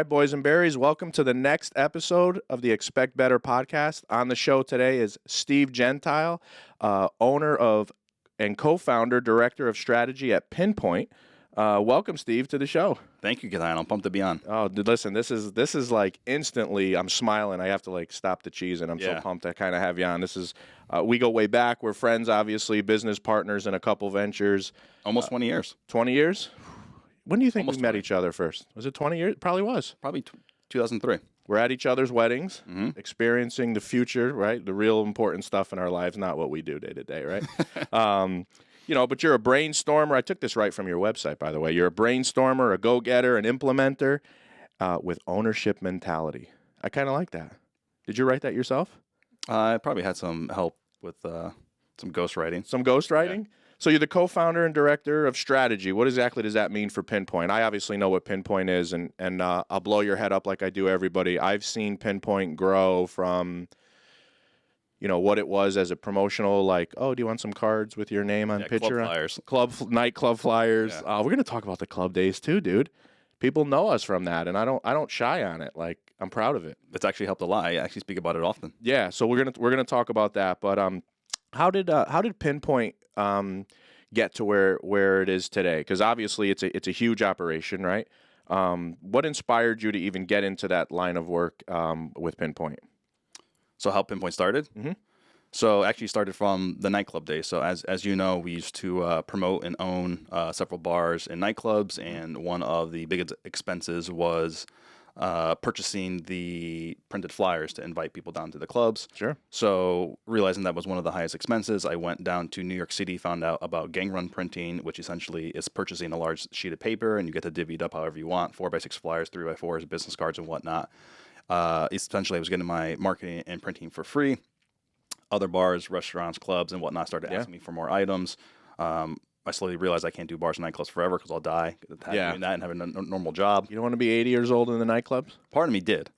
right, boys and berries, welcome to the next episode of the Expect Better podcast. On the show today is Steve Gentile, owner of and co-founder, director of strategy at Pinpoint. Welcome, Steve, to the show. Thank you, Guylaine. I'm pumped to be on. Oh, dude, listen, this is like instantly, I'm smiling. I have to like stop the cheese, and I'm so pumped to kind of have you on. This is, we go way back. We're friends, obviously, business partners in a couple ventures. Almost 20 years. 20 years? When do you think Almost we met 20. each other first? Was it 20 years? Probably was. Probably 2003. We're at each other's weddings, experiencing the future, right? The real important stuff in our lives, not what we do day to day, right? But you're a brainstormer. I took this right from your website, by the way. You're a brainstormer, a go-getter, an implementer with ownership mentality. I kind of like that. Did you write that yourself? I probably had some help with some ghostwriting. Some ghostwriting? Yeah. So you're the co-founder and director of strategy. What exactly does that mean for Pinpoint? I obviously know what Pinpoint is, and I'll blow your head up like I do everybody. I've seen Pinpoint grow from, what it was as a promotional, like, oh, do you want some cards with your name on picture? Club flyers. Nightclub flyers. Yeah. We're going to talk about the club days too, dude. People know us from that, and I don't shy on it. Like, I'm proud of it. It's actually helped a lot. I actually speak about it often. Yeah, so we're gonna talk about that. But how did Pinpoint get to where it is today? Because obviously it's a huge operation, right? What inspired you to even get into that line of work with Pinpoint? So how Pinpoint started? Mm-hmm. So actually started from the nightclub days. So as you know, we used to promote and own several bars and nightclubs, and one of the biggest expenses was purchasing the printed flyers to invite people down to the clubs. Sure. So realizing that was one of the highest expenses, I went down to New York City, found out about gang run printing, which essentially is purchasing a large sheet of paper, and you get to divvy it up however you want, 4x6 flyers, 3x4s, business cards, and whatnot. Essentially, I was getting my marketing and printing for free. Other bars, restaurants, clubs, and whatnot started asking me for more items. I slowly realized I can't do bars and nightclubs forever because I'll die doing that and having a normal job. You don't want to be 80 years old in the nightclubs? Part of me did.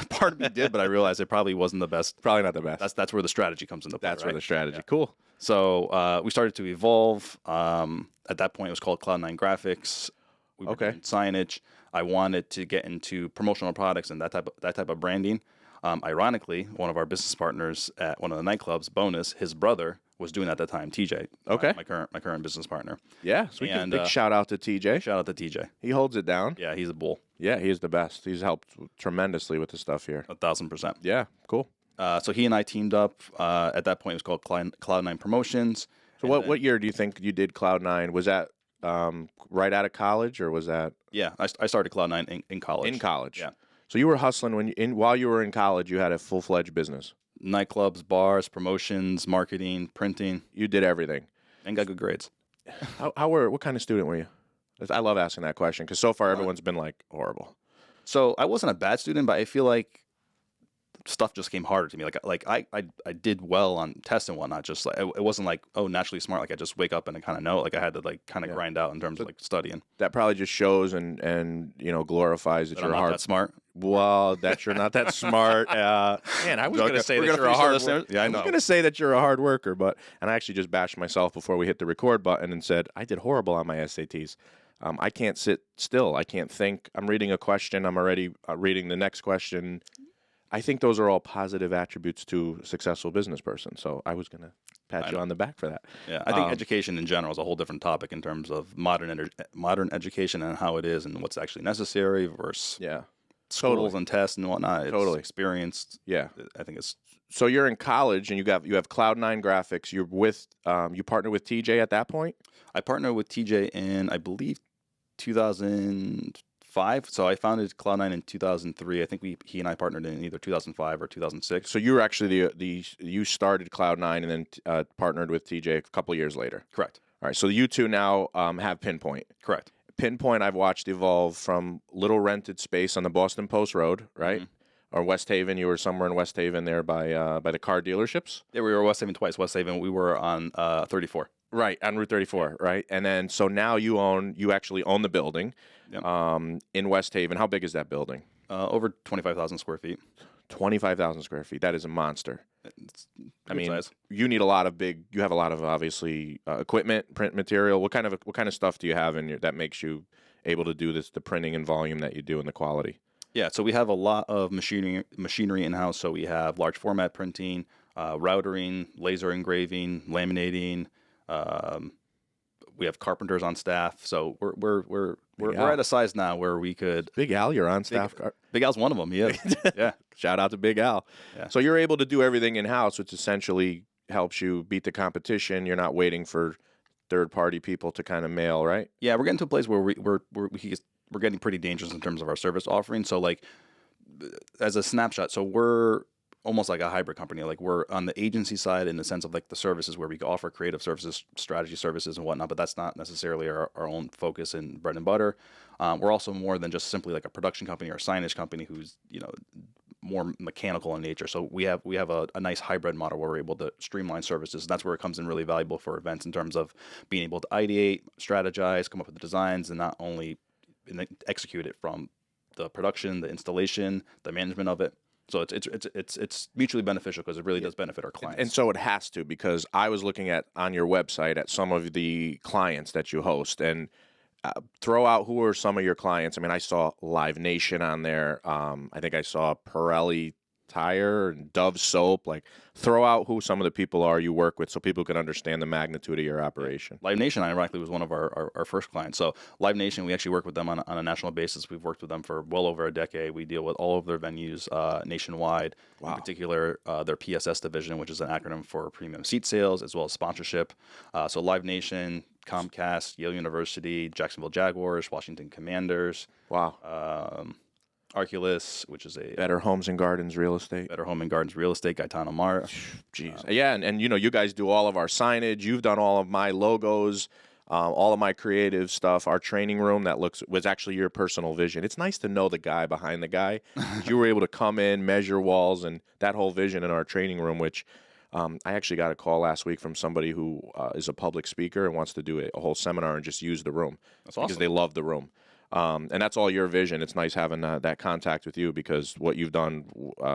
Part of me did, but I realized it probably wasn't the best. Probably not the best. That's where the strategy comes into play. That's where right? the strategy. Yeah. Cool. So we started to evolve. At that point, it was called Cloud9 Graphics. We were doing signage. I wanted to get into promotional products and that type of branding. Ironically, one of our business partners at one of the nightclubs, Bonus, his brother was doing that at the time, TJ. Okay. My current business partner. Yeah. So we can big shout out to TJ. Shout out to TJ. He holds it down. Yeah, he's a bull. Yeah, he's the best. He's helped tremendously with the stuff here. 1,000%. Yeah. Cool. So he and I teamed up. At that point, it was called Cloud9 Promotions. So what year do you think you did Cloud9? Was that right out of college, or was that? Yeah, I started Cloud9 in college. In college. Yeah. So you were hustling while you were in college. You had a full-fledged business. Nightclubs, bars, promotions, marketing, printing. You did everything. And got good grades. What kind of student were you? I love asking that question because so far everyone's been like horrible. So I wasn't a bad student, but I feel like stuff just came harder to me. Like I did well on tests and whatnot. Just like it wasn't like, oh, naturally smart. Like I just wake up and I kind of know. Like I had to like kind of grind out in terms of like studying. That probably just shows and glorifies that you're not that smart. Well, that you're not that smart. Man, I was going to say that you're a hard worker. Yeah, I know. I was going to say that you're a hard worker, and I actually just bashed myself before we hit the record button and said I did horrible on my SATs. I can't sit still. I can't think. I'm reading a question. I'm already reading the next question. I think those are all positive attributes to a successful business person. So I was going to pat you on the back for that. Yeah, I think education in general is a whole different topic in terms of modern education and how it is and what's actually necessary versus schools and tests and whatnot. It's experienced. Yeah, I think it's. So you're in college and you have Cloud9 Graphics. You're with you partnered with TJ at that point. I partnered with TJ in I believe 2005. So I founded Cloud9 in 2003. I think he and I partnered in either 2005 or 2006. So you were actually you started Cloud9 and then partnered with TJ a couple years later. Correct. All right. So you two now have Pinpoint. Correct. Pinpoint I've watched evolve from little rented space on the Boston Post Road, right? Or West Haven. You were somewhere in West Haven there by the car dealerships. Yeah, we were West Haven twice. West Haven. We were on 34. Right, on Route 34, right? And then so now you actually own the building in West Haven. How big is that building? Over 25,000 square feet. 25,000 square feet. That is a monster. I mean, size. You need you have a lot of obviously equipment, print material. What kind of stuff do you have in your that makes you able to do the printing and volume that you do and the quality? Yeah, so we have a lot of machinery in-house. So we have large format printing, routering, laser engraving, laminating. We have carpenters on staff. So we're at a size now where we could. Big Al, you're on staff. Big Al's one of them. Yeah, yeah. Shout out to Big Al. Yeah. So you're able to do everything in-house, which essentially helps you beat the competition. You're not waiting for third-party people to kind of mail, right? Yeah, we're getting to a place where we're getting pretty dangerous in terms of our service offering. So like, as a snapshot, so we're almost like a hybrid company. Like we're on the agency side in the sense of like the services where we offer creative services, strategy services and whatnot, but that's not necessarily our own focus and bread and butter. We're also more than just simply like a production company or a signage company who's, more mechanical in nature. So we have a nice hybrid model where we're able to streamline services. And that's where it comes in really valuable for events in terms of being able to ideate, strategize, come up with the designs, and not only execute it from the production, the installation, the management of it. So it's mutually beneficial because it really does benefit our clients. And so it has to, because I was looking on your website at some of the clients that you host, and throw out who are some of your clients. I mean, I saw Live Nation on there. I think I saw Pirelli Tire and Dove Soap. Like, throw out who some of the people are you work with so people can understand the magnitude of your operation. Live Nation, ironically, was one of our first clients. So Live Nation, we actually work with them on a national basis. We've worked with them for well over a decade. We deal with all of their venues nationwide. Wow. In particular, their PSS division, which is an acronym for Premium Seat Sales, as well as sponsorship. So Live Nation, Comcast, Yale University, Jacksonville Jaguars, Washington Commanders. Wow. Arculus, which is a Better Homes and Gardens Real Estate. Better Home and Gardens Real Estate, Gaetano Mar. Jeez. Yeah, and you guys do all of our signage. You've done all of my logos, all of my creative stuff. Our training room was actually your personal vision. It's nice to know the guy behind the guy. You were able to come in, measure walls, and that whole vision in our training room, which I actually got a call last week from somebody who is a public speaker and wants to do a whole seminar and just use the room. That's awesome. Because they love the room. And that's all your vision. It's nice having that contact with you, because what you've done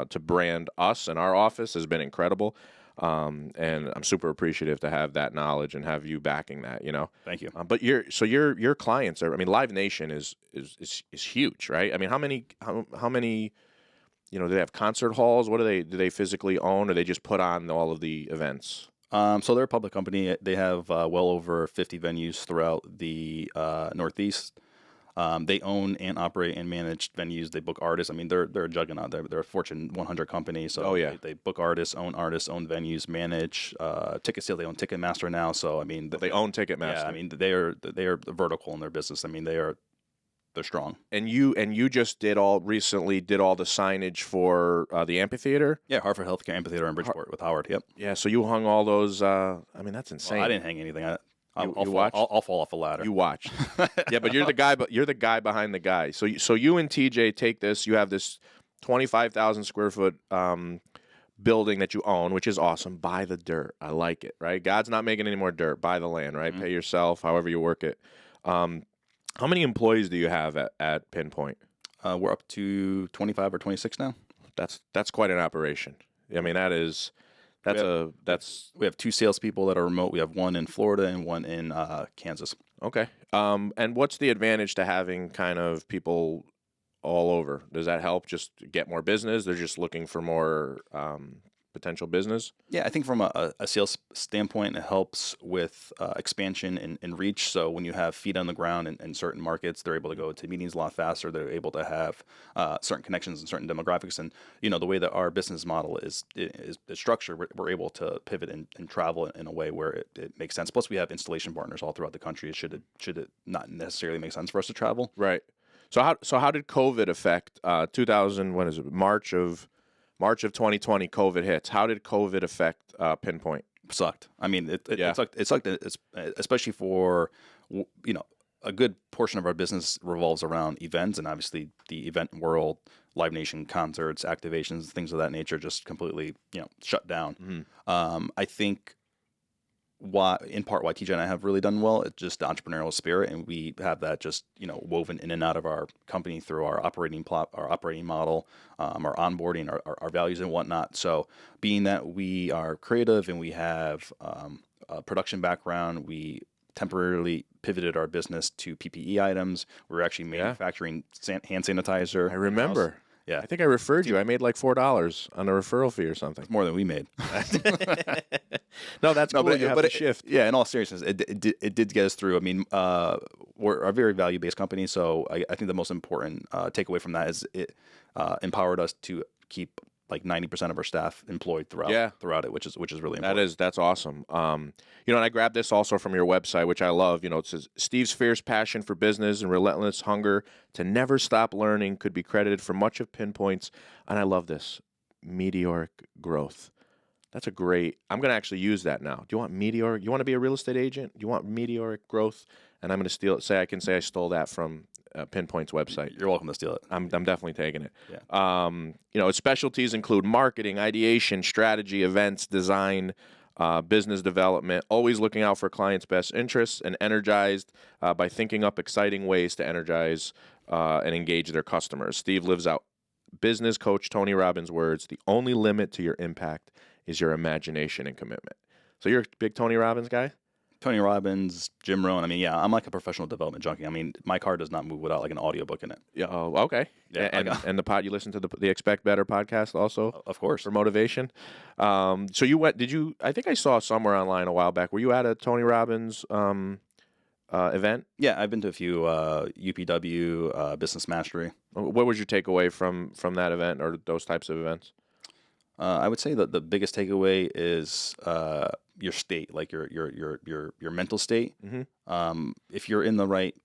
to brand us and our office has been incredible. And I'm super appreciative to have that knowledge and have you backing that. Thank you. But your clients are. I mean, Live Nation is huge, right? I mean, how many? Do they have concert halls? What do they physically own, or they just put on all of the events? So they're a public company. They have well over 50 venues throughout the Northeast. They own and operate and manage venues. They book artists. I mean, they're a juggernaut. They're a Fortune 100 company. So they book artists, own venues, manage ticket sales. They own Ticketmaster now. So I mean, they own Ticketmaster. Yeah, I mean, they are vertical in their business. I mean, they're strong. And you just recently did all the signage for the amphitheater. Yeah, Hartford Healthcare Amphitheater in Bridgeport with Howard. Yep. Yeah, so you hung all those. I mean, that's insane. Well, I didn't hang anything. You watched? I'll fall off a ladder. You watched. Yeah, but you're the guy. But you're the guy behind the guy. So you and TJ take this. You have this 25,000 square foot building that you own, which is awesome. Buy the dirt. I like it. Right. God's not making any more dirt. Buy the land. Right. Mm-hmm. Pay yourself. However you work it. How many employees do you have at Pinpoint? We're up to 25 or 26 now. That's quite an operation. I mean, we have two salespeople that are remote. We have one in Florida and one in Kansas. Okay. And what's the advantage to having kind of people all over? Does that help just get more business? They're just looking for more potential business? Yeah, I think from a sales standpoint, it helps with expansion and reach. So when you have feet on the ground in certain markets, they're able to go to meetings a lot faster. They're able to have certain connections and certain demographics. And, the way that our business model is structured, we're able to pivot and travel in a way where it makes sense. Plus, we have installation partners all throughout the country. Should it not necessarily make sense for us to travel? Right. So how did COVID affect 2000? When is it? March of 2020, COVID hits. How did COVID affect Pinpoint? Sucked. I mean, it sucked. It sucked, especially for, a good portion of our business revolves around events, and obviously the event world, Live Nation concerts, activations, things of that nature, just completely, shut down. Mm-hmm. I think why TJ and I have really done well, it's just the entrepreneurial spirit, and we have that just woven in and out of our company through our operating model, our onboarding, our values and whatnot. So being that we are creative and we have a production background, we temporarily pivoted our business to PPE items. We were actually manufacturing hand sanitizer. I remember. In-house. Yeah. I think I referred you. I made like $4 on a referral fee or something. It's more than we made. No, that's cool. But you have to shift. Yeah, in all seriousness, it did get us through. I mean, we're a very value-based company, so I think the most important takeaway from that is it empowered us to keep like 90% of our staff employed throughout it, which is really important. That's awesome. And I grabbed this also from your website, which I love. It says Steve's fierce passion for business and relentless hunger to never stop learning could be credited for much of Pinpoint's, and I love this, meteoric growth. That's a great. I'm going to actually use that now. Do you want meteoric? You want to be a real estate agent? Do you want meteoric growth? And I'm going to steal it. I can say I stole that from Pinpoint's website. You're welcome to steal it. I'm definitely taking it. Yeah. Its specialties include marketing, ideation, strategy, events, design, business development, always looking out for clients' best interests, and energized by thinking up exciting ways to energize and engage their customers. Steve lives out business coach Tony Robbins' words, the only limit to your impact is your imagination and commitment. So you're a big Tony Robbins guy? Tony Robbins, Jim Rohn. I mean, yeah, I'm like a professional development junkie. I mean, my car does not move without like an audiobook in it. Yeah. Oh, okay. Yeah. And the pod, you listen to the Expect Better podcast also? Of course. For motivation. So you went, I think I saw somewhere online a while back. Were you at a Tony Robbins event? Yeah, I've been to a few UPW, Business Mastery. What was your takeaway from that event or those types of events? I would say that the biggest takeaway is your state, like your mental state. Mm-hmm. If you're in the right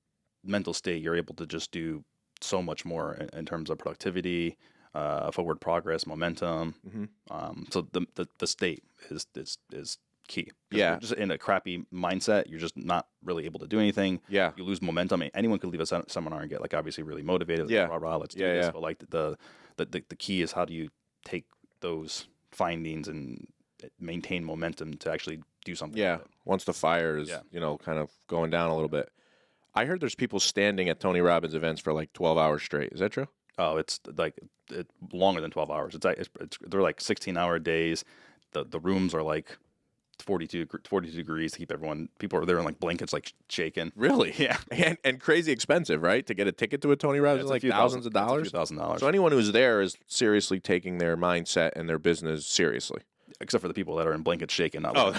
mental state, you're able to just do so much more in terms of productivity, forward progress, momentum. Mm-hmm. So the state is key. Yeah. Just in a crappy mindset, you're just not really able to do anything. Yeah. You lose momentum. I mean, anyone could leave a seminar and get like obviously really motivated. Yeah. Like, rah, let's do this. But like the key is how do you take those findings and maintain momentum to actually do something. Yeah. With it. Once the fire is, kind of going down a little bit. I heard there's people standing at Tony Robbins events for like 12 hours straight. Is that true? Oh, it's like longer than 12 hours. They're like 16-hour days. The rooms are like 42 degrees to keep people are there in like blankets, like shaking. Really? Yeah. And crazy expensive, right? To get a ticket to a Tony Robbins is like thousands of dollars. $1,000. So anyone who's there is seriously taking their mindset and their business seriously. Except for the people that are in blankets shaking. Well,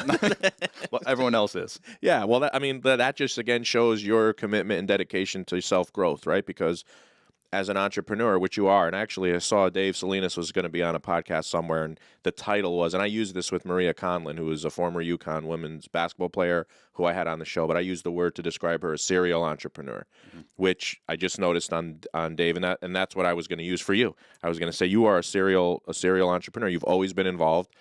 everyone else is. Yeah. Well, that just again shows your commitment and dedication to self-growth, right? Because as an entrepreneur, which you are, and actually I saw Dave Salinas was going to be on a podcast somewhere, and the title was, and I used this with Maria Conlon, who is a former UConn women's basketball player who I had on the show, but I used the word to describe her as serial entrepreneur, which I just noticed on Dave, and that's what I was going to use for you. I was going to say you are a serial entrepreneur. You've always been involved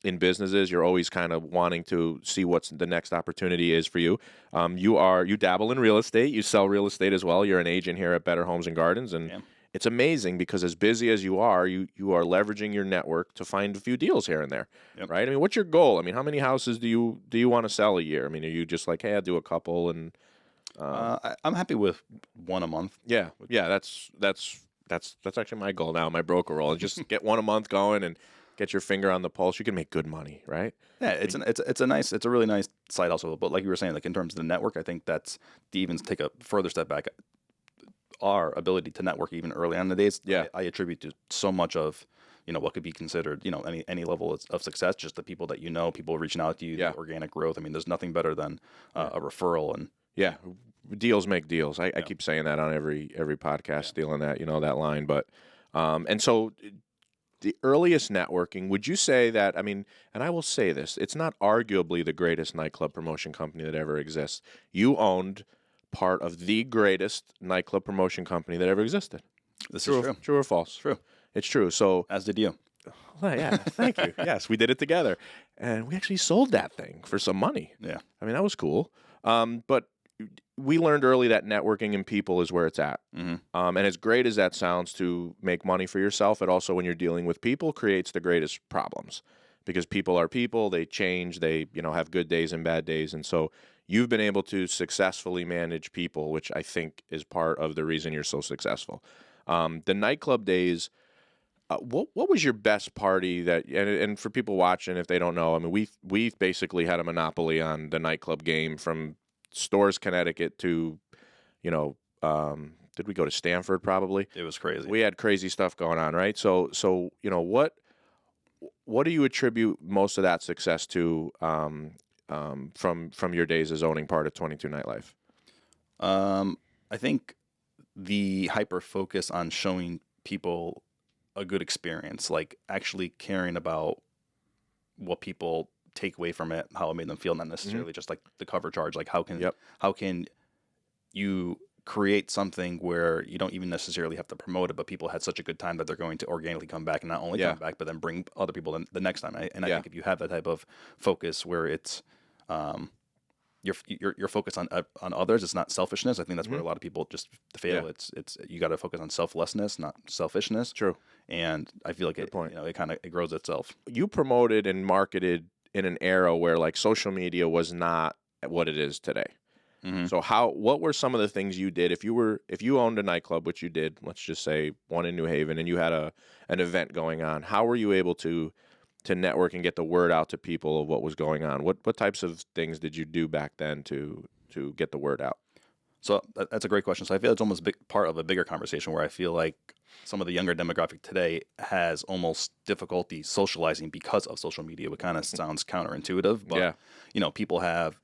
in businesses. You're always kind of wanting to see what's the next opportunity is for you. You dabble in real estate. You sell real estate as well. You're an agent here at Better Homes and Gardens, and it's amazing because as busy as you are leveraging your network to find a few deals here and there, right? I mean, what's your goal? I mean, how many houses do you want to sell a year? I mean, are you just like, hey, I'll do a couple and I'm happy with one a month. Yeah. That's actually my goal now. My broker role is just get one a month going and get your finger on the pulse. You can make good money, right? Yeah, it's a really nice side also. But like you were saying, like in terms of the network, I think that's to even take a further step back. Our ability to network even early on in the days, I attribute to so much of what could be considered any level of success. Just the people that people reaching out to you, the organic growth. I mean, there's nothing better than a referral and deals make deals. I keep saying that on every podcast, stealing that that line. But and so. The earliest networking, would you say that, I mean, and I will say this, it's not arguably the greatest nightclub promotion company that ever exists. You owned part of the greatest nightclub promotion company that ever existed. This is true. True or false? True. It's true. So, as did you. Well, yeah, thank you. Yes, we did it together. And we actually sold that thing for some money. Yeah. I mean, that was cool. But we learned early that networking and people is where it's at. Mm-hmm. And as great as that sounds to make money for yourself, it also, when you're dealing with people, creates the greatest problems because people are people. They change. They, have good days and bad days. And so you've been able to successfully manage people, which I think is part of the reason you're so successful. The nightclub days, What was your best party that, and for people watching, if they don't know, I mean, we basically had a monopoly on the nightclub game from Stores, Connecticut to, you know, did we go to Stanford probably? It was crazy. We had crazy stuff going on, right? So you know, what do you attribute most of that success to from your days as owning part of 22 Nightlife? I think the hyper focus on showing people a good experience, like actually caring about what people take away from it, how it made them feel, not necessarily just like the cover charge. Like how can you create something where you don't even necessarily have to promote it, but people had such a good time that they're going to organically come back, and not only come back, but then bring other people the next time. I think if you have that type of focus where it's your focus on others, it's not selfishness. I think that's where a lot of people just fail. It's you got to focus on selflessness, not selfishness. True. And I feel like it kind of grows itself. You promoted and marketed in an era where like social media was not what it is today. Mm-hmm. So what were some of the things you did if you owned a nightclub, which you did, let's just say one in New Haven, and you had an event going on? How were you able to network and get the word out to people of what was going on? What types of things did you do back then to get the word out? So that's a great question. So I feel it's almost part of a bigger conversation where I feel like some of the younger demographic today has almost difficulty socializing because of social media, which kind of sounds counterintuitive. But, people have,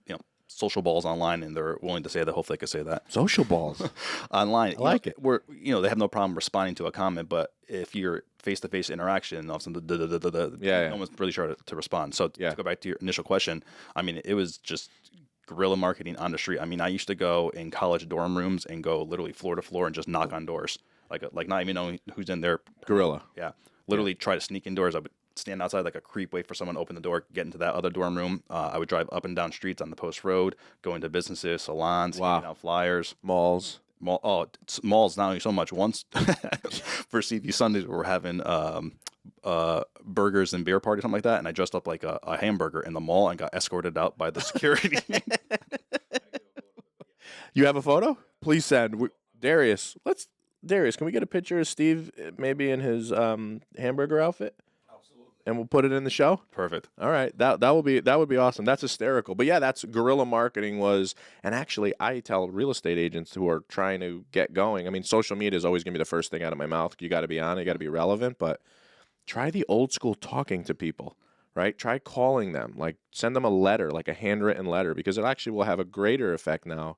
social balls online, and they're willing to say that. Hopefully I could say that. Social balls online. I like it. Where, they have no problem responding to a comment, but if you're face-to-face interaction, all of a sudden, no one's really sure to respond. So to go back to your initial question, I mean, it was just guerrilla marketing on the street. I mean, I used to go in college dorm rooms and go literally floor to floor and just knock on doors, like not even knowing who's in there. Guerrilla. Yeah, literally try to sneak indoors. I would stand outside like a creep, wait for someone to open the door, get into that other dorm room. I would drive up and down streets on the post road, go into businesses, salons, handing out flyers, malls. Malls not only so much. Once for CV Sundays, we were having burgers and beer party, something like that, and I dressed up like a hamburger in the mall and got escorted out by the security. You have a photo? Please send. Darius, can we get a picture of Steve maybe in his hamburger outfit? And we'll put it in the show? Perfect. All right. That would be awesome. That's hysterical. But yeah, that's guerrilla marketing and actually I tell real estate agents who are trying to get going, I mean, social media is always going to be the first thing out of my mouth. You got to be on it, you got to be relevant, but try the old school talking to people, right? Try calling them, like send them a letter, like a handwritten letter, because it actually will have a greater effect now,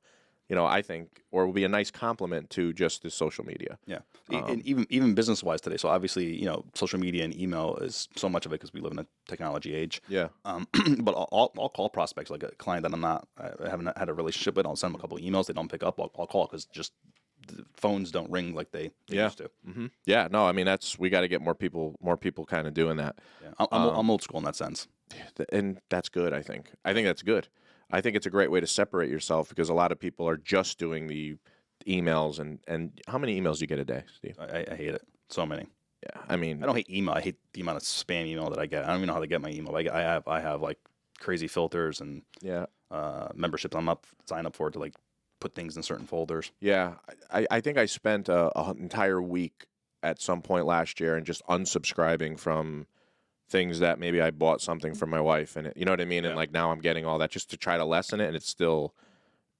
I think, or will be a nice compliment to just the social media. Yeah. And even business-wise today. So obviously, social media and email is so much of it because we live in a technology age. Yeah. But I'll call prospects, like a client that I haven't had a relationship with. I'll send them a couple of emails. They don't pick up. I'll call because just the phones don't ring like they used to. Mm-hmm. Yeah. No, I mean, we got to get more people kind of doing that. Yeah. I'm old school in that sense. And that's good, I think. I think that's good. I think it's a great way to separate yourself because a lot of people are just doing the emails and how many emails do you get a day, Steve? I hate it. So many. Yeah, I mean, I don't hate email. I hate the amount of spam email that I get. I don't even know how to get my email. I have like crazy filters and memberships sign up for to like put things in certain folders. Yeah, I think I spent an entire week at some point last year and just unsubscribing from things that maybe I bought something for my wife and you know what I mean? Yeah. And like now I'm getting all that just to try to lessen it and it's still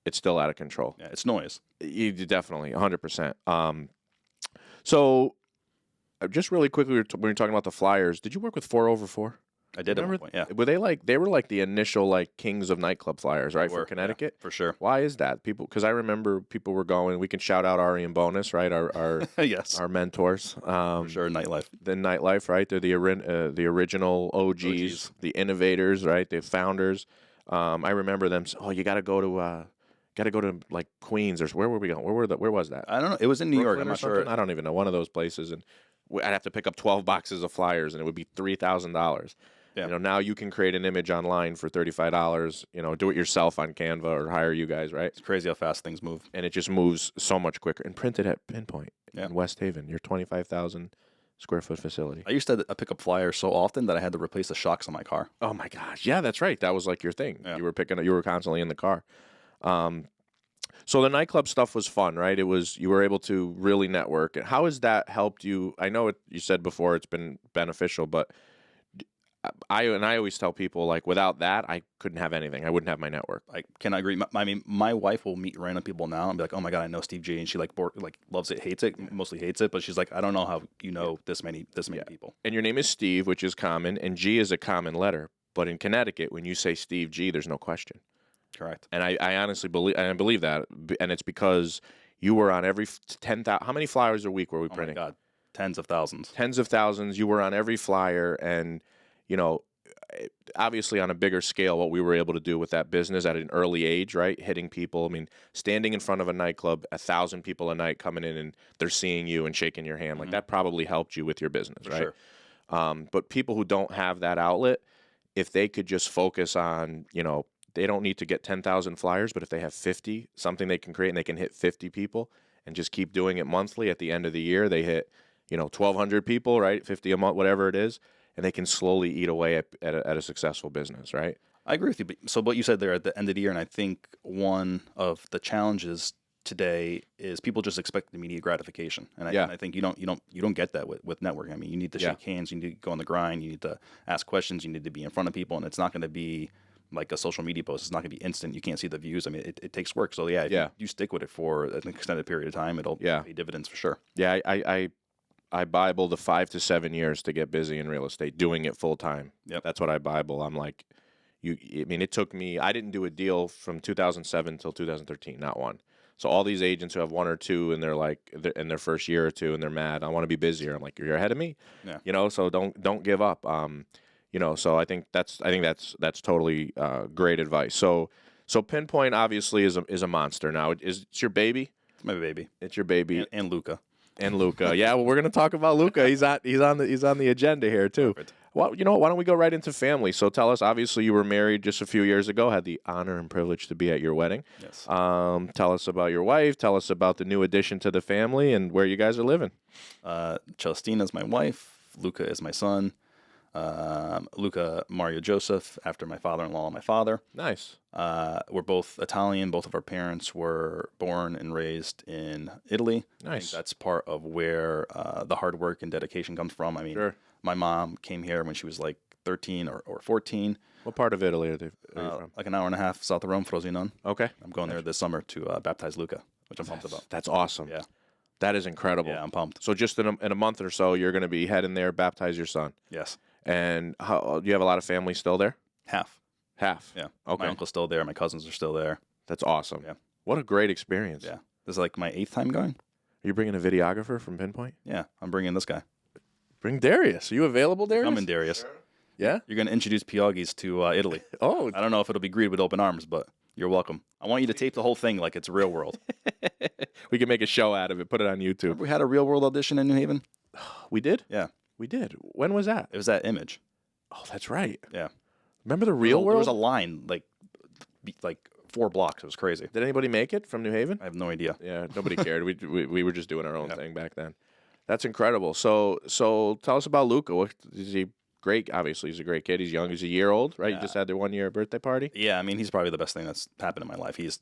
out of control. Yeah, it's noise. You definitely 100%. So just really quickly, when you're talking about the flyers, did you work with 4 over 4? I did at one point, yeah. Were they were like the initial like kings of nightclub flyers, right? For Connecticut? Yeah, for sure. Why is that? Because I remember people were going, we can shout out Ari and Bonus, right? Our yes. Our mentors. For sure, Nightlife. The Nightlife, right? They're the original OGs, the innovators, right? The founders. I remember them, you got to go to like Queens or where were we going? Where was that? I don't know. It was in New York. I'm not sure. I don't even know. One of those places, and I'd have to pick up 12 boxes of flyers, and it would be $3,000. Yeah. Now you can create an image online for $35. Do it yourself on Canva or hire you guys, right? It's crazy how fast things move, and it just moves so much quicker. And print it at Pinpoint in West Haven, your 25,000 square foot facility. I used to pick up flyers so often that I had to replace the shocks on my car. Oh my gosh, yeah, that's right. That was like your thing. Yeah. You were constantly in the car. So the nightclub stuff was fun, right? It was, you were able to really network. How has that helped you? I know you said before it's been beneficial, but I always tell people, like, without that, I couldn't have anything. I wouldn't have my network. I cannot agree. I mean, my wife will meet random people now and be like, "Oh my god, I know Steve G," and she like loves it, hates it, mostly hates it, but she's like, "I don't know how you know this many people." And your name is Steve, which is common, and G is a common letter. But in Connecticut, when you say Steve G, there's no question. Correct. And I honestly believe that, and it's because you were on every 10,000. How many flyers a week were we printing? Oh my god, tens of thousands. Tens of thousands. You were on every flyer, and obviously on a bigger scale, what we were able to do with that business at an early age, right? Hitting people. I mean, standing in front of a nightclub, 1,000 people a night coming in, and they're seeing you and shaking your hand. Like, that probably helped you with your business, For right? sure. But people who don't have that outlet, if they could just focus on, they don't need to get 10,000 flyers, but if they have 50, something they can create, and they can hit 50 people and just keep doing it monthly, at the end of the year, they hit, 1,200 people, right? 50 a month, whatever it is, and they can slowly eat away at a successful business, right? I agree with you. So what you said there at the end of the year, and I think one of the challenges today is people just expect immediate gratification, and I think you don't get that with networking. I mean, you need to shake hands, you need to go on the grind, you need to ask questions, you need to be in front of people, and it's not going to be like a social media post. It's not going to be instant. You can't see the views. I mean, it takes work. So if you stick with it for an extended period of time, it'll pay dividends for sure. Yeah, I Bible the 5 to 7 years to get busy in real estate, doing it full time. Yep. That's what I Bible. I'm like, it took me, I didn't do a deal from 2007 until 2013, not one. So all these agents who have one or two and they're like, in their first year or two, and they're mad, I want to be busier. I'm like, you're ahead of me. Yeah. So don't give up. So I think that's totally great advice. So Pinpoint obviously is a monster now. It's your baby. It's my baby. It's your baby. And Luca. And Luca. Yeah, well, we're going to talk about Luca. He's on the agenda here too. Perfect. Well, why don't we go right into family? So tell us, obviously you were married just a few years ago, had the honor and privilege to be at your wedding. Yes. Tell us about your wife, tell us about the new addition to the family and where you guys are living. Celestina is my wife, Luca is my son. Luca Mario Joseph, after my father-in-law and my father. Nice. We're both Italian. Both of our parents were born and raised in Italy. Nice. I think that's part of where the hard work and dedication comes from. I mean, Sure. My mom came here when she was like 13 or 14. What part of Italy are you from? Like an hour and a half south of Rome, Frosinone. Okay. I'm going there this summer to baptize Luca, which I'm pumped about. That's awesome. Yeah. That is incredible. Yeah, I'm pumped. So just in a month or so, you're going to be heading there, baptize your son. Yes. And do you have a lot of family still there? Half. Yeah. Okay. My uncle's still there. My cousins are still there. That's awesome. Yeah. What a great experience. Yeah. This is like my 8th time going. Are you bringing a videographer from Pinpoint? Yeah. I'm bringing this guy. Bring Darius. Are you available, Darius? I'm in Darius. Yeah? You're going to introduce Piaghis to Italy. Oh. I don't know if it'll be greeted with open arms, but you're welcome. I want you to tape the whole thing like it's real world. We can make a show out of it. Put it on YouTube. Remember we had a real world audition in New Haven? We did? Yeah. We did. When was that? It was that Image. Oh, that's right. Yeah. Remember the real There world? was a line like 4 blocks. It was crazy. Did anybody make it from New Haven? I have no idea. Yeah, nobody cared. We were just doing our own thing back then. That's incredible. So tell us about Luca. Is he great? Obviously, he's a great kid. He's young. He's a year old, right? Yeah. You just had their 1-year birthday party. Yeah, I mean, he's probably the best thing that's happened in my life. He's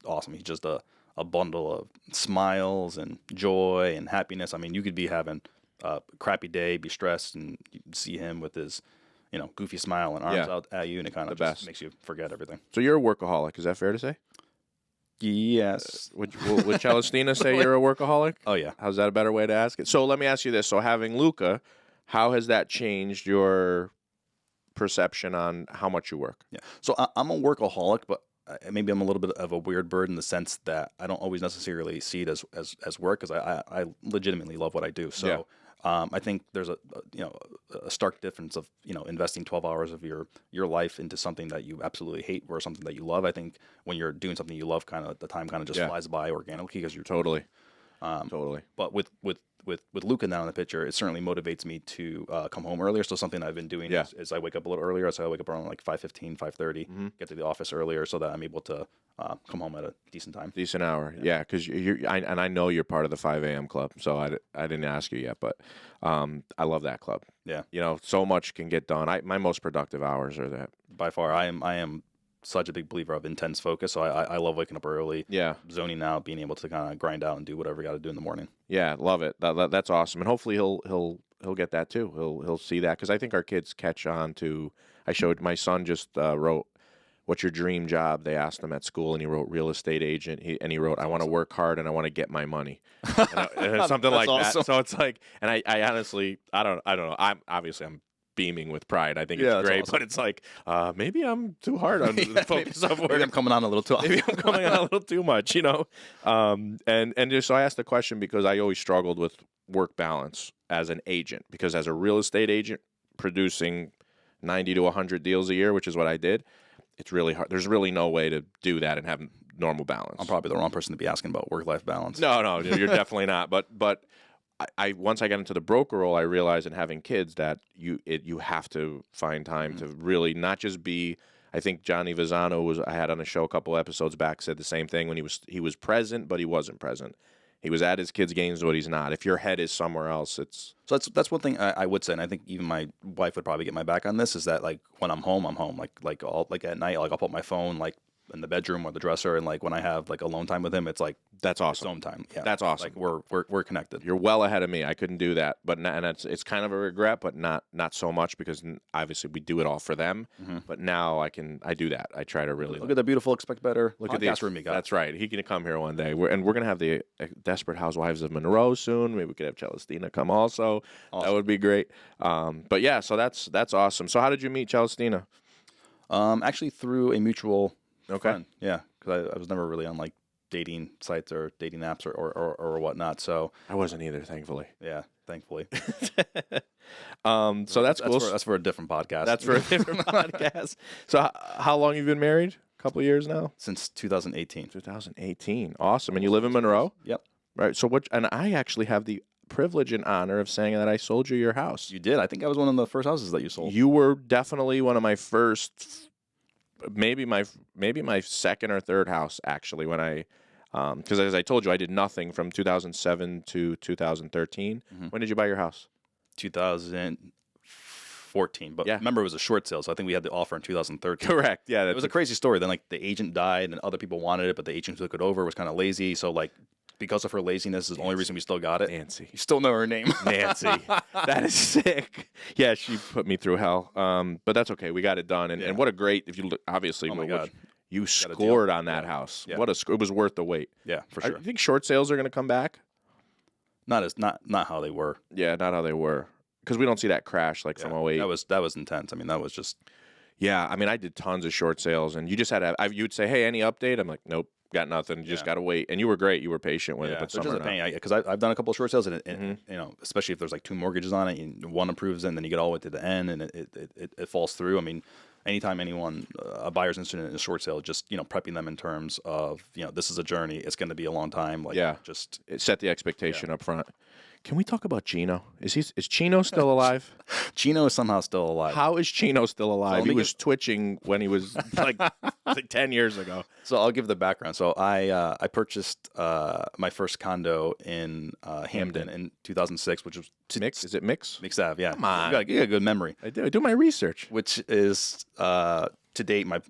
awesome. He's just a bundle of smiles and joy and happiness. I mean, you could be having a crappy day, be stressed, and you see him with his, goofy smile and arms out at you, and it kind of just makes you forget everything. So you're a workaholic. Is that fair to say? Yes. Would Celestina say you're a workaholic? Oh, yeah. How's that a better way to ask it? So let me ask you this. So having Luca, how has that changed your perception on how much you work? Yeah. So I'm a workaholic, but maybe I'm a little bit of a weird bird in the sense that I don't always necessarily see it as work, because I legitimately love what I do. So I think there's a stark difference of investing 12 hours of your life into something that you absolutely hate or something that you love. I think when you're doing something you love, kind of the time kind of just flies by organically because you're Totally. But with Luca now in the picture, it certainly motivates me to come home earlier. So something I've been doing is I wake up a little earlier. So I wake up around like 5:15, 5:30, get to the office earlier so that I'm able to come home at a decent time. Decent hour, yeah. Because I know you're part of the 5 a.m. club. So I didn't ask you yet, but I love that club. Yeah, so much can get done. My most productive hours are that. By far, I am such a big believer of intense focus. So I love waking up early, Yeah. zoning out, being able to kind of grind out and do whatever you got to do in the morning. Yeah, love it. That's awesome, and hopefully he'll get that too. He'll see that because I think our kids catch on to. I showed my son just wrote, "What's your dream job?" They asked him at school, and he wrote real estate agent. He wrote, "I want to work hard and I want to get my money," and something like awesome. that. So it's like, and I honestly, I don't know. I'm beaming with pride. I think it's great, awesome. but it's like maybe I'm too hard on the focus of work. Maybe I'm coming on a little too often. Maybe I'm coming on a little too much, and just so I asked the question because I always struggled with work balance as an agent, because as a real estate agent producing 90 to 100 deals a year, which is what I did, it's really hard. There's really no way to do that and have normal balance. I'm probably the wrong person to be asking about work-life balance. No, you're definitely not. But I once I got into the broker role, I realized in having kids that you have to find time to really not just be. I think Johnny Visano I had on a show a couple episodes back, said the same thing when he was present, but he wasn't present. He was at his kids' games, but he's not. If your head is somewhere else, it's... So that's one thing I would say, and I think even my wife would probably get my back on this, is that like when I'm home, I'm home. Like at night, like I'll put my phone like in the bedroom or the dresser, and like when I have like alone time with him, it's like that's awesome. Home time. Yeah, that's awesome. Like we're connected. You're well ahead of me. I couldn't do that, but and it's kind of a regret, but not so much because obviously we do it all for them. Mm-hmm. But now I do that. I try to really look at the beautiful Expect Better. Look at the room you got. That's right. He can come here one day. We're gonna have the Desperate Housewives of Monroe soon. Maybe we could have Celestina come also. Awesome. That would be great. But yeah, so that's awesome. So how did you meet Celestina? Actually through a mutual friend. Okay. Yeah, because I was never really on like dating sites or dating apps or whatnot. So I wasn't either, thankfully. Yeah, thankfully. So that's cool. That's for a different podcast. That's for a different podcast. So how long have you been married? A couple of years now? Since 2018. 2018. Awesome. And you live in Monroe? Yep. Right. So and I actually have the privilege and honor of saying that I sold you your house. You did. I think I was one of the first houses that you sold. You were definitely one of my first, maybe my second or third house, actually, when I, because as I told you, I did nothing from 2007 to 2013. Mm-hmm. When did you buy your house? 2014. But remember, it was a short sale, so I think we had the offer in 2013. Correct. Yeah. It was a crazy story. Then, like, the agent died, and other people wanted it, but the agent who took it over was kind of lazy. So, like, because of her laziness is the only reason we still got it. Nancy. You still know her name. Nancy. That is sick. Yeah, she put me through hell. But that's okay. We got it done. And what a great, if you look, obviously, oh my God. You scored on that house. Yeah. It was worth the wait. Yeah, for sure. I think short sales are going to come back. Not how they were. Yeah, not how they were. Because we don't see that crash like from 08. That was intense. I mean, that was just. Yeah, I mean, I did tons of short sales, and you just had to. You'd say, "Hey, any update?" I'm like, "Nope, got nothing. You just got to wait." And you were great. You were patient with it. But it's just a pain because I've done a couple of short sales, and you know, especially if there's like two mortgages on it, and one approves, and then you get all the way to the end, and it falls through. I mean, anytime a buyer's interested in a short sale, just prepping them in terms of this is a journey. It's going to be a long time. Like just set the expectation up front. Can we talk about Chino? Is Chino still alive? Chino is somehow still alive. How is Chino still alive? He was twitching when he was like 10 years ago. So I'll give the background. So I purchased my first condo in Hamden in 2006, which was Mix. Is it Mix? Mix Ave. Yeah. Come on. You got a good memory. I do my research. Which is to date my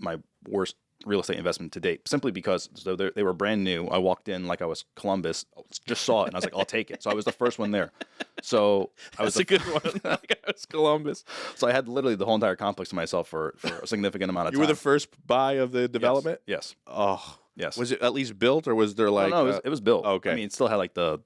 worst real estate investment to date, simply because they were brand new. I walked in like I was Columbus, just saw it, and I was like, I'll take it. So I was the first one there. So I was a good one. Like I was Columbus. So I had literally the whole entire complex to myself for a significant amount of time. You were the first buy of the development? Yes. Oh. Yes. Was it at least built, or was there like... No, it was built. Okay. I mean, it still had like the...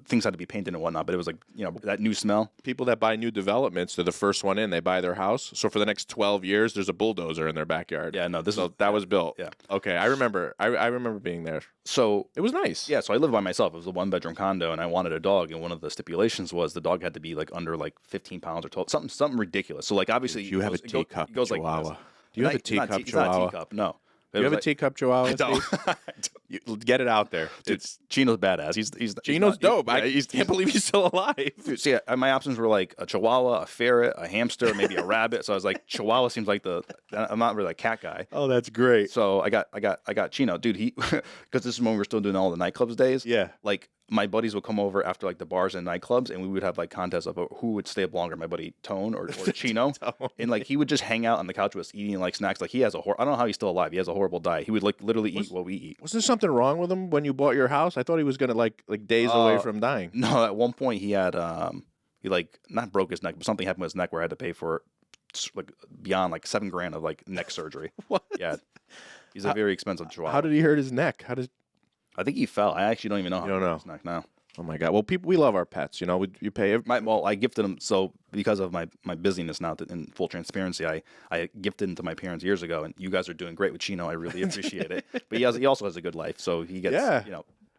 things had to be painted and whatnot, but it was like, that new smell. People that buy new developments, they're the first one in. They buy their house. So for the next 12 years, there's a bulldozer in their backyard. Yeah, no, that was built. Yeah. Okay, I remember. I remember being there. So it was nice. Yeah, so I lived by myself. It was a one-bedroom condo, and I wanted a dog. And one of the stipulations was the dog had to be like under like 15 pounds or 12, something ridiculous. So like obviously, you have a teacup Chihuahua. Like Do you have a teacup Chihuahua? Teacup, no. Do you have a teacup Chihuahua? I don't. Get it out there. Dude, Chino's badass. He's Chino's dope. Yeah, I can't believe he's still alive. Dude, see, my options were like a Chihuahua, a ferret, a hamster, maybe a rabbit. So I was like, Chihuahua seems like I'm not really a cat guy. Oh, that's great. So I got Chino, dude. He because this is when we were still doing all the nightclubs days. Yeah. Like my buddies would come over after like the bars and nightclubs, and we would have like contests of who would stay up longer. My buddy Tone or Chino, and like he would just hang out on the couch with us eating like snacks. Like he has I don't know how he's still alive. He has a horrible diet. He would like literally eat what we eat. Was there something wrong with him when you bought your house? I thought he was gonna like days away from dying. No, at one point he had he like not broke his neck, but something happened with his neck where I had to pay for like beyond like $7,000 of like neck surgery. What? Yeah, he's a very expensive chihuahua. How did he hurt his neck? I think he fell. I actually don't even know how You don't he hurt know. his neck now. Oh my God! Well, we love our pets. You know, you pay. Well, I gifted him. So because of my busyness now, in full transparency, I gifted him to my parents years ago, and you guys are doing great with Chino. I really appreciate it. But he also has a good life, so he gets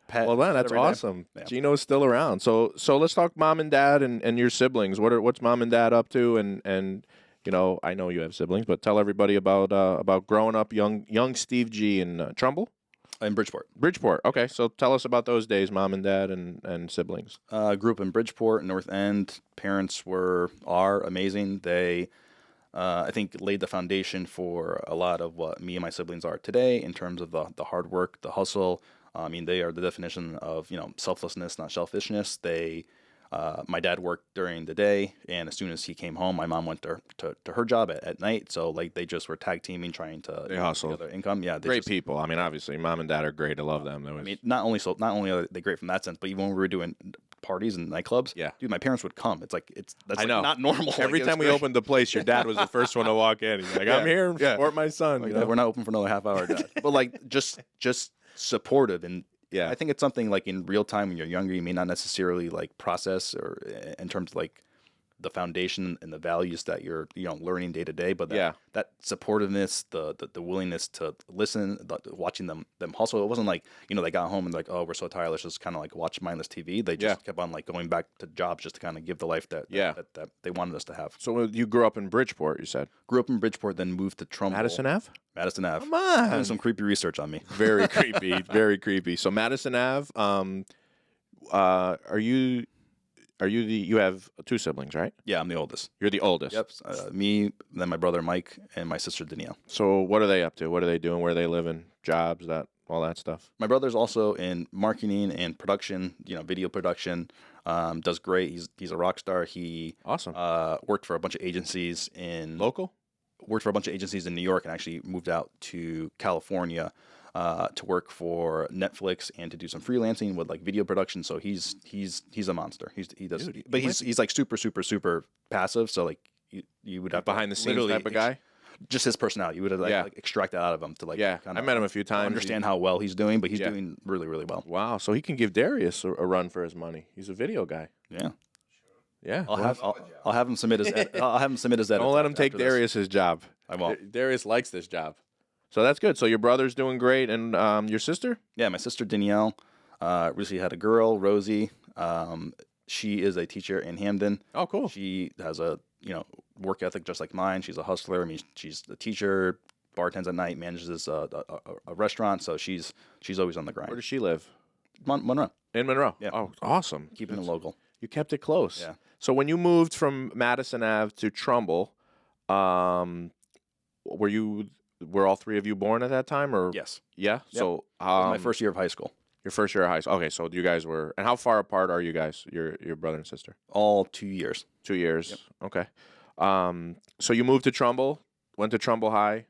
pet. Well, then that's every day. awesome. Yeah. Gino's still around. So let's talk mom and dad and your siblings. What's mom and dad up to? And you know, I know you have siblings, but tell everybody about growing up young Steve G in Trumbull. In Bridgeport. Bridgeport. Okay, so tell us about those days, mom and dad and siblings. Grew up in Bridgeport, North End. Parents are amazing. They, I think, laid the foundation for a lot of what me and my siblings are today in terms of the hard work, the hustle. I mean, they are the definition of selflessness, not selfishness. My dad worked during the day, and as soon as he came home, my mom went to her job at night. So like they just were tag teaming, trying to hustle. their income. Yeah, Great people. I mean, obviously, mom and dad are great. I love them. I mean, not only are they great from that sense, but even when we were doing parties and nightclubs, dude, my parents would come. That's I know. not normal. Every time we opened the place, your dad was the first one to walk in. He's like, "I'm here to support my son." Like, we're not open for another half hour, Dad. But like just supportive. And Yeah. I think it's something like in real time when you're younger, you may not necessarily like process or in terms of like the foundation and the values that you're learning day to day, but that supportiveness, the willingness to listen, watching them hustle. It wasn't like they got home and like, oh, we're so tired, let's just kind of like watch mindless TV. They just kept on like going back to jobs just to kind of give the life that they wanted us to have. So you grew up in Bridgeport, you said? Grew up in Bridgeport, then moved to Trumbull. Madison Ave. Come on. Doing some creepy research on me. Very creepy. Very creepy. So Madison Ave. You have two siblings, right? Yeah, I'm the oldest. You're the oldest. Yep. Me, then my brother Mike, and my sister Danielle. So what are they up to? What are they doing? Where are they living? Jobs, all that stuff. My brother's also in marketing and production, video production. Does great. He's a rock star. He awesome. Worked for a bunch of agencies in Worked for a bunch of agencies in New York, and actually moved out to California to work for Netflix and to do some freelancing with like video production. So he's a monster. He's like super passive. So like you would have behind the scenes type of guy. Just his personality, you would have like extract that out of him to like. Yeah, I met him a few times. Understand how well he's doing, but he's doing really, really well. Wow, so he can give Darius a run for his money. He's a video guy. Yeah. Yeah, I'll have him submit his. I'll have him submit his. Don't let him take Darius's job. I won't. Darius likes this job, so that's good. So your brother's doing great, and your sister? Yeah, my sister Danielle recently had a girl, Rosie. She is a teacher in Hamden. Oh, cool. She has a work ethic just like mine. She's a hustler. I mean, she's a teacher, bartends at night, manages a restaurant. So she's always on the grind. Where does she live? Monroe. In Monroe. Yeah. Oh, awesome. Keeping it local. You kept it close. Yeah. So when you moved from Madison Ave to Trumbull, were all three of you born at that time, or? Yes. Yeah. Yep. So It was my first year of high school. Your first year of high school. Okay, so you guys were, and how far apart are you guys? Your brother and sister? All 2 years. 2 years. Yep. Okay. So you moved to Trumbull, went to Trumbull High.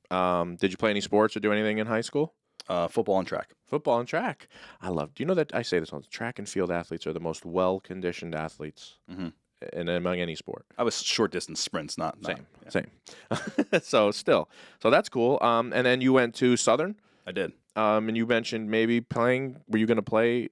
Did you play any sports or do anything in high school? Football and track. Football and track. Do you know that I say this all? Track and field athletes are the most well-conditioned athletes among any sport. I was short distance sprints, not Same. So that's cool. And then you went to Southern. I did. And you mentioned maybe playing. Were you going to play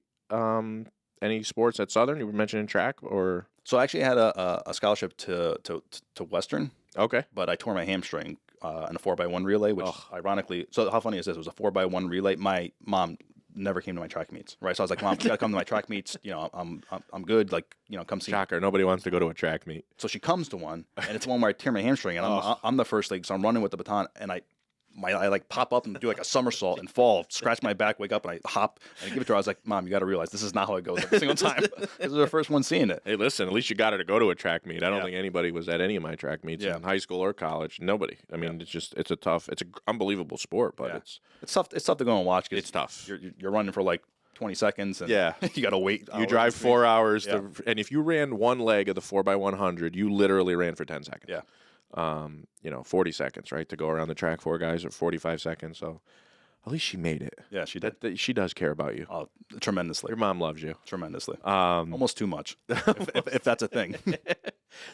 any sports at Southern? You were mentioning track, or so I actually had a scholarship to Western. Okay, but I tore my hamstring in a 4x1 relay, which ironically, so how funny is this? It was a 4x1 relay. My mom never came to my track meets, right? So I was like, Mom, you gotta come to my track meets. I'm good. Like, come see. Shocker! Nobody wants to go to a track meet. So she comes to one, and it's one where I tear my hamstring, and I'm the first league, so I'm running with the baton, and I like pop up and do like a somersault and fall, scratch my back, wake up, and I hop and I give it to her. I was like, Mom, you got to realize this is not how it goes every single time. This is the first one seeing it. Hey, listen, at least you got her to go to a track meet. I don't think anybody was at any of my track meets in high school or college. Nobody. I mean, it's an unbelievable sport, but it's tough. It's tough to go and watch. It's tough. You're running for like 20 seconds, and you got to wait. You drive 4 hours, and if you ran one leg of the 4x100, you literally ran for 10 seconds. Yeah. 40 seconds, right, to go around the track. 4 guys or 45 seconds. So at least she made it. Yeah, she did. She does care about you. Oh, tremendously. Your mom loves you. Tremendously. Almost too much, if that's a thing.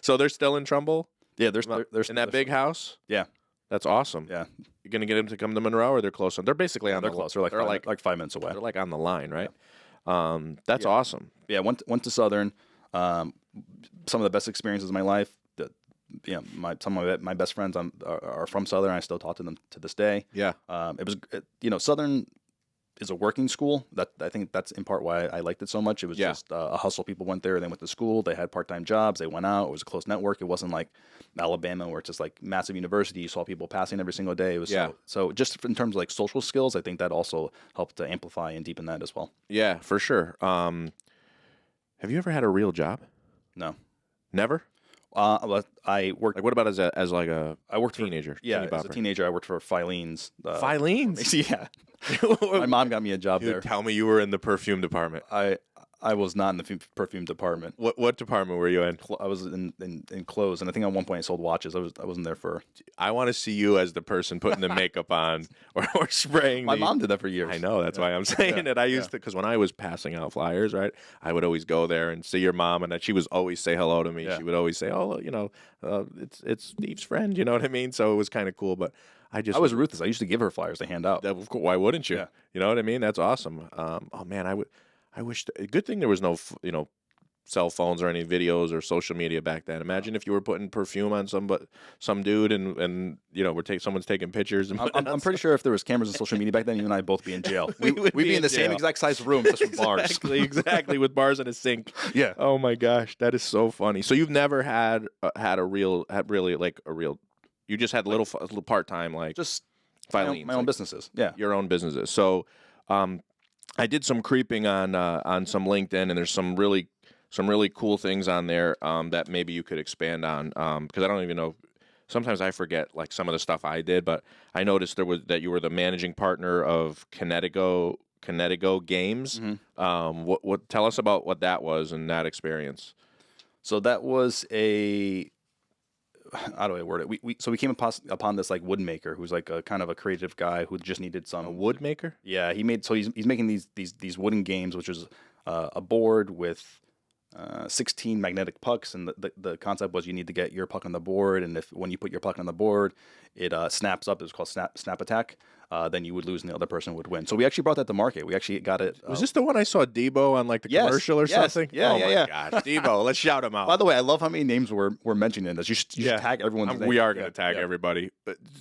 So they're still in Trumbull? Yeah, they're in that big house? Yeah. That's awesome. Yeah. You're going to get them to come to Monroe, or they're close? They're basically on they're close. They're like 5 minutes away. They're like on the line, right? That's awesome. Yeah, went to Southern. Some of the best experiences of my life. Some of my best friends are from Southern. I still talk to them to this day. Yeah. It was Southern is a working school. That I think that's in part why I liked it so much. It was just a hustle. People went there. They went to school. They had part-time jobs. They went out. It was a close network. It wasn't like Alabama where it's just like massive university. You saw people passing every single day. It was so just in terms of like social skills, I think that also helped to amplify and deepen that as well. Yeah, for sure. Have you ever had a real job? No. Never? I worked. Like, what about as a I worked teenager? As a teenager, I worked for Filene's. Filene's? Yeah. My mom got me a job there. Tell me you were in the perfume department. I was not in the perfume department. What department were you in? I was in clothes, and I think at one point I sold watches. I wasn't there for. I want to see you as the person putting the makeup on or spraying. My mom did that for years. I know, that's why I'm saying it. I used to, because when I was passing out flyers, right, I would always go there and see your mom, and she would always say hello to me. She would always say, "Oh, it's Steve's friend." You know what I mean? So it was kind of cool, but. I was ruthless. I used to give her flyers to hand out. Why wouldn't you? Yeah. You know what I mean? That's awesome. Oh man, I wish. Good thing there was no, cell phones or any videos or social media back then. Imagine if you were putting perfume on some dude and someone's taking pictures. And I'm pretty sure if there was cameras and social media back then, you and I'd both be in jail. We'd be in the same exact size room, just with bars. Exactly, with bars and a sink. Yeah. Oh my gosh, that is so funny. So you've never had a real. You just had little part time, like just Filene's, my own businesses. Yeah, your own businesses. So, I did some creeping on some LinkedIn, and there's some really cool things on there that maybe you could expand on, because I don't even know. Sometimes I forget like some of the stuff I did, but I noticed that you were the managing partner of Connecticut Games. Mm-hmm. What tell us about what that was and that experience? So that was how do I word it? We came upon this like wood maker who's like a kind of a creative guy who just needed some. A wood maker? Yeah, he's making these wooden games, which is a board with 16 magnetic pucks, and the concept was you need to get your puck on the board, and when you put your puck on the board, it snaps up. It was called snap attack. Then you would lose and the other person would win. So we actually brought that to market. We actually got it. Was this the one I saw Debo on like the commercial or something? Yeah, oh my gosh, Debo! Let's shout him out. By the way, I love how many names we're mentioning in this. You should tag everyone's name. We are going to tag everybody.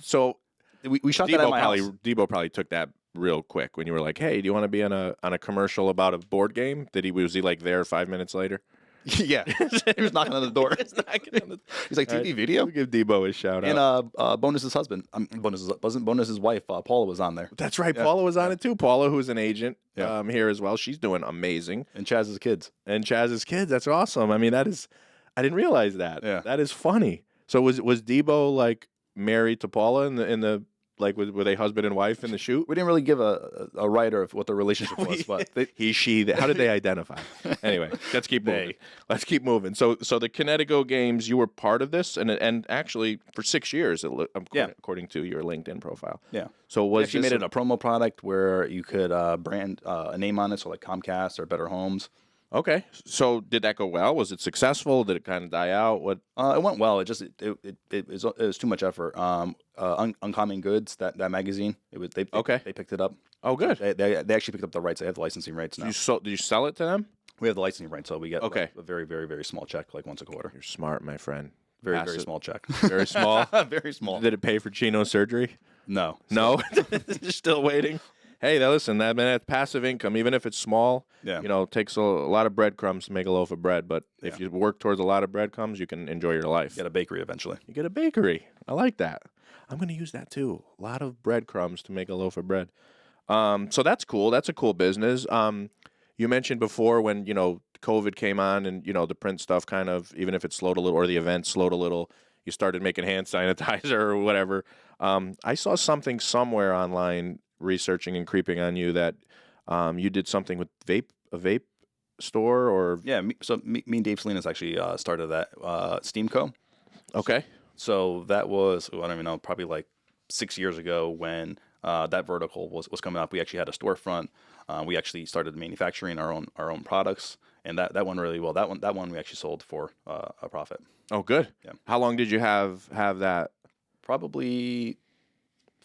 So we shot that at my house. Debo probably took that real quick when you were like, "Hey, do you want to be on a commercial about a board game?" Was he like there 5 minutes later? Yeah, he was knocking on the door. He's like, TV video? We'll give Debo a shout out. And Bonus's husband, wasn't Bonus's wife, Paula was on there. That's right, Paula was on it too. Paula, who's an agent here as well. She's doing amazing. And Chaz's kids. That's awesome. I mean, I didn't realize that. Yeah. That is funny. So was Debo like married to Paula in the like were they husband and wife in the shoot? We didn't really give a writer of what the relationship was, but how did they identify? Anyway, let's keep moving. So the Connecticut Games, you were part of this, and actually for 6 years, according to your LinkedIn profile. Yeah. So we actually made it a promo product where you could brand a name on it, so like Comcast or Better Homes. So did that go well? Was it successful? Did it kind of die out? What? It went well. It was too much effort. Uncommon Goods, that magazine. They picked it up. Oh, good. They actually picked up the rights. They have the licensing rights now. Did you sell it to them? We have the licensing rights, so we get a very, very, very small check, like once a quarter. You're smart, my friend. Very, very small check. Very small. Very small. Did it pay for Chino's surgery? No. No. You're still waiting. Hey, listen, that's passive income, even if it's small. Yeah. It takes a lot of breadcrumbs to make a loaf of bread. But if you work towards a lot of breadcrumbs, you can enjoy your life. You get a bakery eventually. You get a bakery. I like that. I'm going to use that too. A lot of breadcrumbs to make a loaf of bread. So that's cool. That's a cool business. You mentioned before when, COVID came on and, the print stuff kind of, even if it slowed a little or the event slowed a little, you started making hand sanitizer or whatever. I saw something somewhere online researching and creeping on you that you did something with a vape store or... Yeah, so me and Dave Salinas actually started that Steam Co. Okay. So that was, I don't even know, probably like 6 years ago when that vertical was coming up. We actually had a storefront. We actually started manufacturing our own products, and that went really well. That one we actually sold for a profit. Oh, good. Yeah. How long did you have that? Probably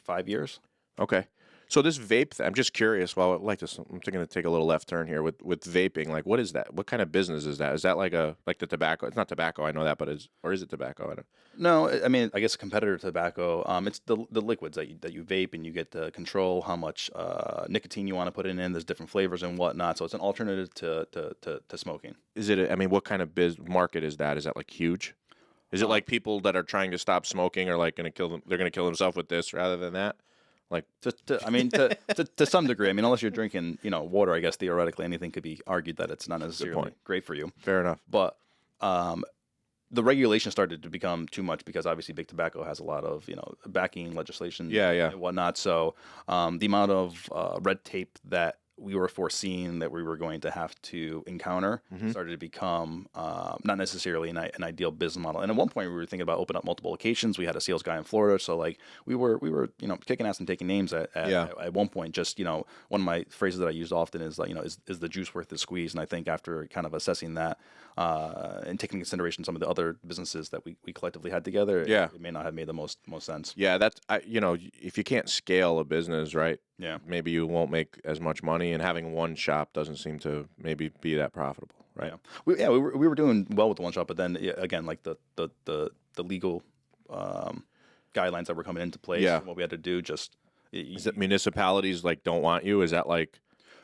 5 years. Okay. So this vape, I'm just curious. Well, I'm going to take a little left turn here with vaping. Like, what is that? What kind of business is that? Is that like the tobacco? It's not tobacco, I know that, but is it tobacco? I don't. No, I mean, I guess a competitor to tobacco. It's the liquids that you vape, and you get to control how much nicotine you want to put in. There's different flavors and whatnot. So it's an alternative to smoking. Is it? I mean, what kind of market is that? Is that like huge? Is it like people that are trying to stop smoking are like going to kill them? They're going to kill themselves with this rather than that. Like, to some degree. I mean, unless you're drinking, water, I guess theoretically anything could be argued that it's not necessarily great for you. Fair enough. But the regulation started to become too much because obviously big tobacco has a lot of backing legislation, and whatnot. So the amount of red tape that we were foreseeing that we were going to have to encounter started to become not necessarily an ideal business model. And at one point we were thinking about opening up multiple locations. We had a sales guy in Florida, so like we were kicking ass and taking names at one point. Just one of my phrases that I used often is like is the juice worth the squeeze? And I think after kind of assessing that and taking into consideration some of the other businesses that we collectively had together, it may not have made the most sense. Yeah, that's if you can't scale a business, right? Yeah, maybe you won't make as much money, and having one shop doesn't seem to maybe be that profitable, right? Yeah, we were doing well with the one shop, but then again, like the legal guidelines that were coming into place, and what we had to do, just is it municipalities like don't want you? Is that like?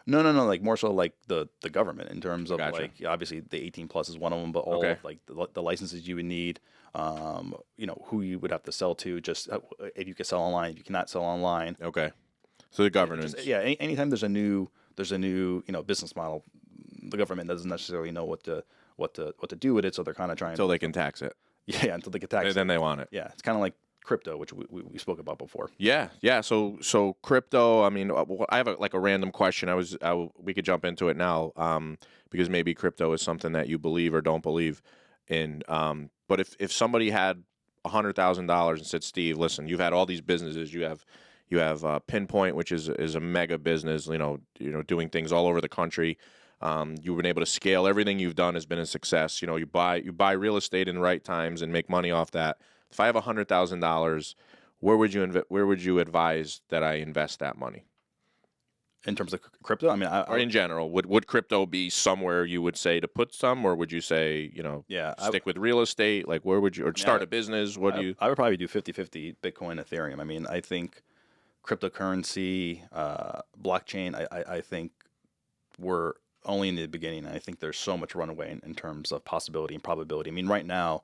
No, like more so like the government in terms of like obviously the 18 plus is one of them, but all of like the licenses you would need, who you would have to sell to, just if you could sell online, if you cannot sell online. Okay. So the governance. Anytime there's a new business model, the government doesn't necessarily know what to do with it, so they're kind of trying until they can tax it. Yeah, until they can tax it. Then they want it. Yeah, it's kind of like crypto, which we spoke about before. Yeah. So crypto. I mean, I have a random question. We could jump into it now, because maybe crypto is something that you believe or don't believe in. But if somebody had $100,000 and said, Steve, listen, you've had all these businesses. You have Pinpoint, which is a mega business. Doing things all over the country. You've been able to scale. Everything you've done has been a success. You buy real estate in the right times and make money off that. If I have $100,000, where would you advise that I invest that money? In terms of crypto, I mean, or in general, would crypto be somewhere you would say to put some, or would you say stick with real estate? Like where would you start a business? I would probably do 50-50 Bitcoin, Ethereum. I mean, I think cryptocurrency, blockchain, I think we're only in the beginning. I think there's so much runaway in terms of possibility and probability. I mean, right now,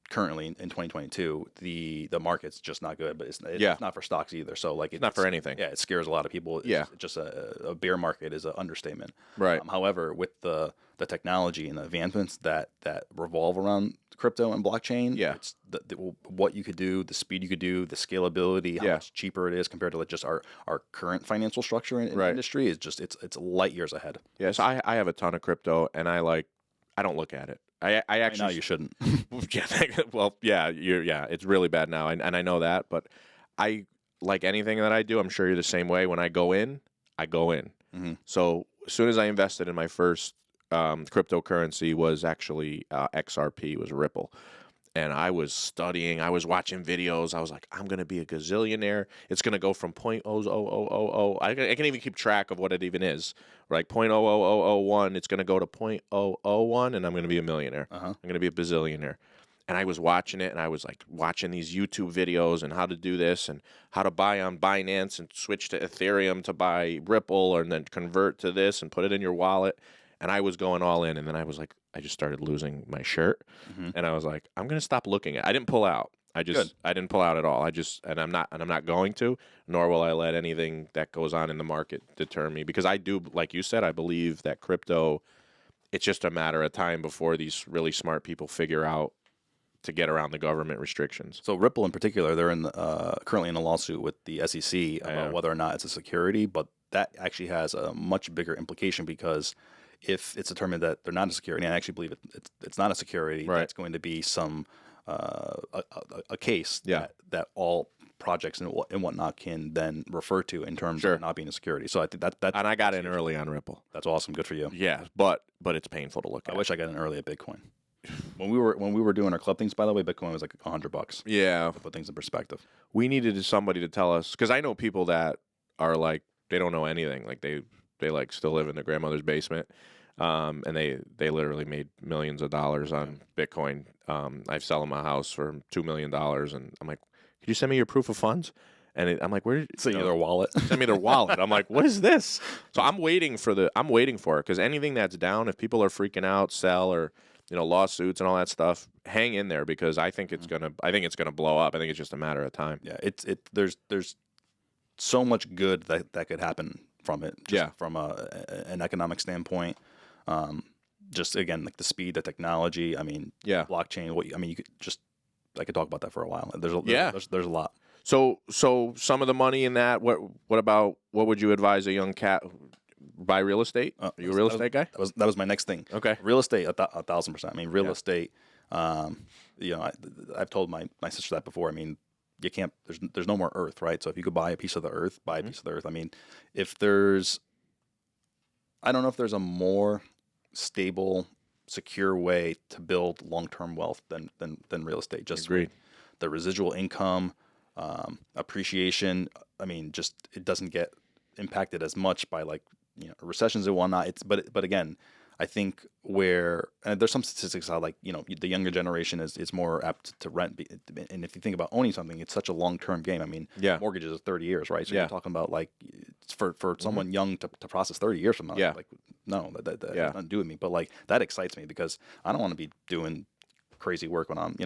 currently in 2022, the market's just not good, but it's not for stocks either. So like it's not for anything. Yeah, it scares a lot of people. It's just a bear market is an understatement. Right. However, with the technology and the advancements that revolve around crypto and blockchain, it's what you could do, the speed you could do, the scalability, how much cheaper it is compared to like just our current financial structure in the industry is just it's light years ahead. Yes, I have a ton of crypto, and I don't look at it. I actually. Right now you shouldn't. It's really bad now, and I know that. But I like anything that I do. I'm sure you're the same way. When I go in, I go in. Mm-hmm. So as soon as I invested in my first cryptocurrency was actually XRP, was Ripple. And I was studying, I was watching videos. I was like, I'm going to be a gazillionaire. It's going to go from 0.00000. I can't even keep track of what it even is. Like 0.00001, it's going to go to 0.001, and I'm going to be a millionaire. I'm going to be a bazillionaire. And I was watching it, and I was like watching these YouTube videos and how to do this and how to buy on Binance and switch to Ethereum to buy Ripple and then convert to this and put it in your wallet. And I was going all in, and then I was like, I just started losing my shirt, and I was like, I'm going to stop looking at it. I didn't pull out. I Good. didn't pull out at all. And I'm not going to, nor will I let anything that goes on in the market deter me, because I do, like you said, I believe that crypto, it's just a matter of time before these really smart people figure out to get around the government restrictions. So Ripple in particular, they're currently in a lawsuit with the SEC about whether or not it's a security, but that actually has a much bigger implication, because if it's determined that they're not a security, and I actually believe it's not a security, Right. that's going to be some a case Yeah. that all projects and whatnot can then refer to in terms of not being a security. So I think that And I got in early on Ripple. that's awesome. Good for you. Yeah, but it's painful to look at. I wish I got in early at Bitcoin. When we were doing our club things, by the way, Bitcoin was like $100. Yeah, To put things in perspective. we needed somebody to tell us, because I know people that are like, they don't know anything. Like they like still live in their grandmother's basement, and they literally made millions of dollars on Bitcoin. I sell them a house for $2 million, and I'm like, could you send me your proof of funds? And I'm like, where did Send you their wallet. send me their wallet? I'm like, what is this? So I'm waiting for it, because anything that's down, if people are freaking out, sell, or lawsuits and all that stuff, hang in there, because I think it's gonna blow up. I think it's just a matter of time. Yeah, there's so much good that could happen from it. Just from an economic standpoint. Just again, like the speed, the technology. I mean, blockchain. You could I could talk about that for a while. There's a lot. So some of the money in that. What would you advise a young cat buy real estate? Are you a real estate guy? That was my next thing. Okay, real estate 1,000%. I mean, real estate. I've told my sister that before. I mean, you can't. There's no more earth, right? So if you could buy a piece of the earth, buy a piece of the earth. I mean, I don't know if there's a more stable, secure way to build long-term wealth than real estate. Just agreed. The residual income, appreciation. I mean, just it doesn't get impacted as much by recessions and whatnot. But again, I think there's some statistics how the younger generation is more apt to rent. And if you think about owning something, it's such a long-term game. I mean, mortgages are 30 years, right? So you're talking about for someone young to process 30 years from now. Yeah. No, that has nothing to do with me. But that excites me, because I don't want to be doing crazy work when I'm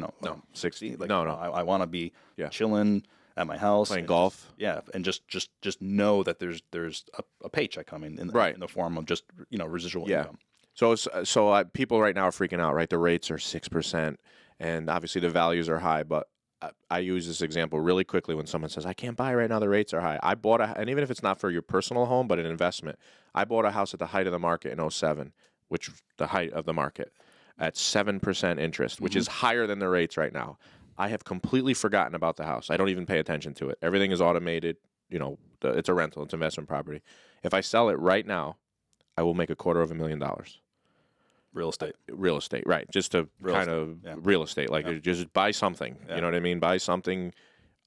60. I want to be chilling at my house, playing golf. And just know that there's a paycheck coming in the form of just residual income. So people right now are freaking out, right? The rates are 6%, and obviously the values are high. But I use this example really quickly when someone says, I can't buy right now, the rates are high. I bought and even if it's not for your personal home, but an investment, I bought a house at the height of the market in 2007, which the height of the market, at 7% interest, which is higher than the rates right now. I have completely forgotten about the house. I don't even pay attention to it. Everything is automated. It's a rental. It's investment property. If I sell it right now, I will make $250,000. Real estate, right? Just to real estate, just buy something. You know what I mean? Buy something.